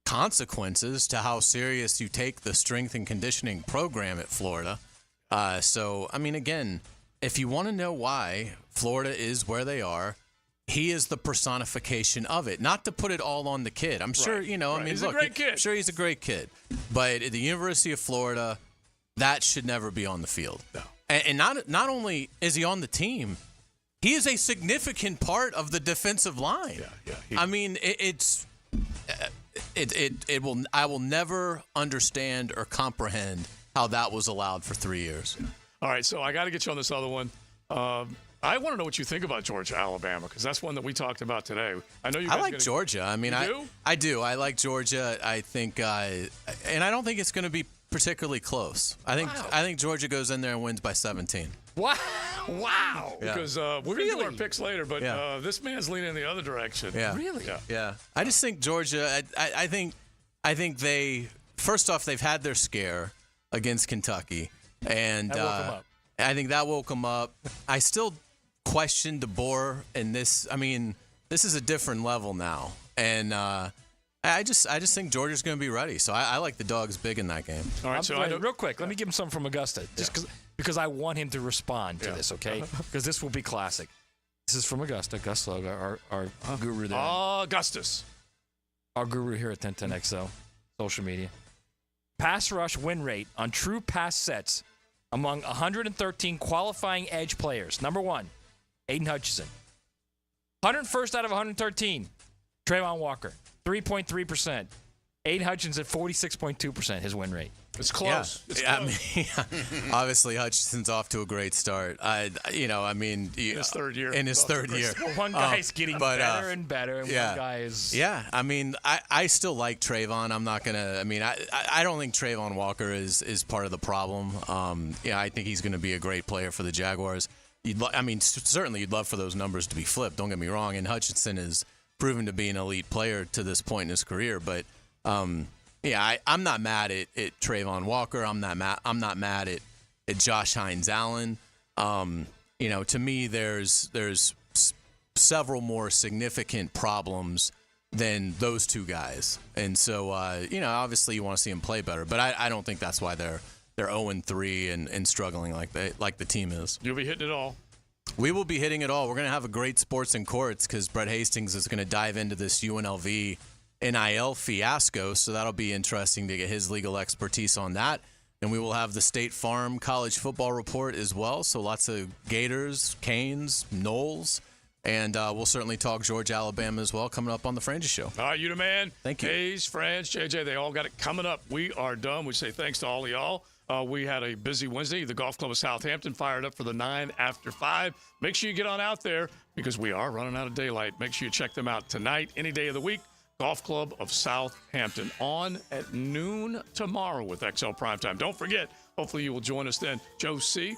consequences to how serious you take the strength and conditioning program at Florida. So, I mean, again, if you want to know why Florida is where they are, he is the personification of it. Not to put it all on the kid. I'm sure, I mean, he's look, a great kid. I'm sure he's a great kid. But at the University of Florida, that should never be on the field. No. And not only is he on the team, he is a significant part of the defensive line. I mean, I will never understand or comprehend how that was allowed for 3 years. All right, so I got to get you on this other one. I want to know what you think about Georgia, Alabama, because that's one that we talked about today. I know you. I like Georgia. I mean, do? I do. I like Georgia. I think, and I don't think it's going to be particularly close. I think Georgia goes in there and wins by 17. Wow. Yeah. Because we're going to do our picks later, but this man's leaning in the other direction. Yeah. Really? Yeah. I just think Georgia, I think they, first off, they've had their scare against Kentucky. And That woke 'em up. I think that woke them up. I still question DeBoer in this. I mean, this is a different level now. And I just think Georgia's going to be ready. So I like the Dogs big in that game. All right, Real quick, let me give him something from Augusta, just because I want him to respond to this, okay? Because this will be classic. This is from Augusta, Gus Loga, our guru there. Augustus. Our guru here at 1010XL, social media. Pass rush win rate on true pass sets among 113 qualifying edge players. Number 1, Aiden Hutchinson. 101st out of 113, Trayvon Walker. 3.3%. Aiden Hutchinson, 46.2%, his win rate. It's close. Yeah. I mean, obviously Hutchinson's off to a great start. In his third year. In his third year. Well, one guy's getting better and better, and one guy is. Yeah, I mean, I still like Trayvon. I'm not gonna. I mean, I don't think Trayvon Walker is part of the problem. I think he's going to be a great player for the Jaguars. Certainly you'd love for those numbers to be flipped. Don't get me wrong. And Hutchinson is proven to be an elite player to this point in his career, but I'm not mad at Trayvon Walker. I'm not mad at Josh Hines Allen. To me, there's several more significant problems than those two guys, and so obviously you want to see them play better, but I don't think that's why they're 0-3 and struggling like the team is. You'll be hitting it all. We will be hitting it all. We're going to have a great Sports and Courts because Brett Hastings is going to dive into this UNLV NIL fiasco, so that'll be interesting to get his legal expertise on that. And we will have the State Farm College Football Report as well, so lots of Gators, Canes, Knowles, and we'll certainly talk Georgia, Alabama as well coming up on the Frangie Show. All right, you the man. Thank you. Hayes, Franz, JJ, they all got it coming up. We are done. We say thanks to all of y'all. We had a busy Wednesday. The Golf Club of Southampton fired up for the 9 after 5. Make sure you get on out there because we are running out of daylight. Make sure you check them out tonight, any day of the week. Golf Club of Southampton on at noon tomorrow with XL Primetime. Don't forget, hopefully you will join us then. Joe C.,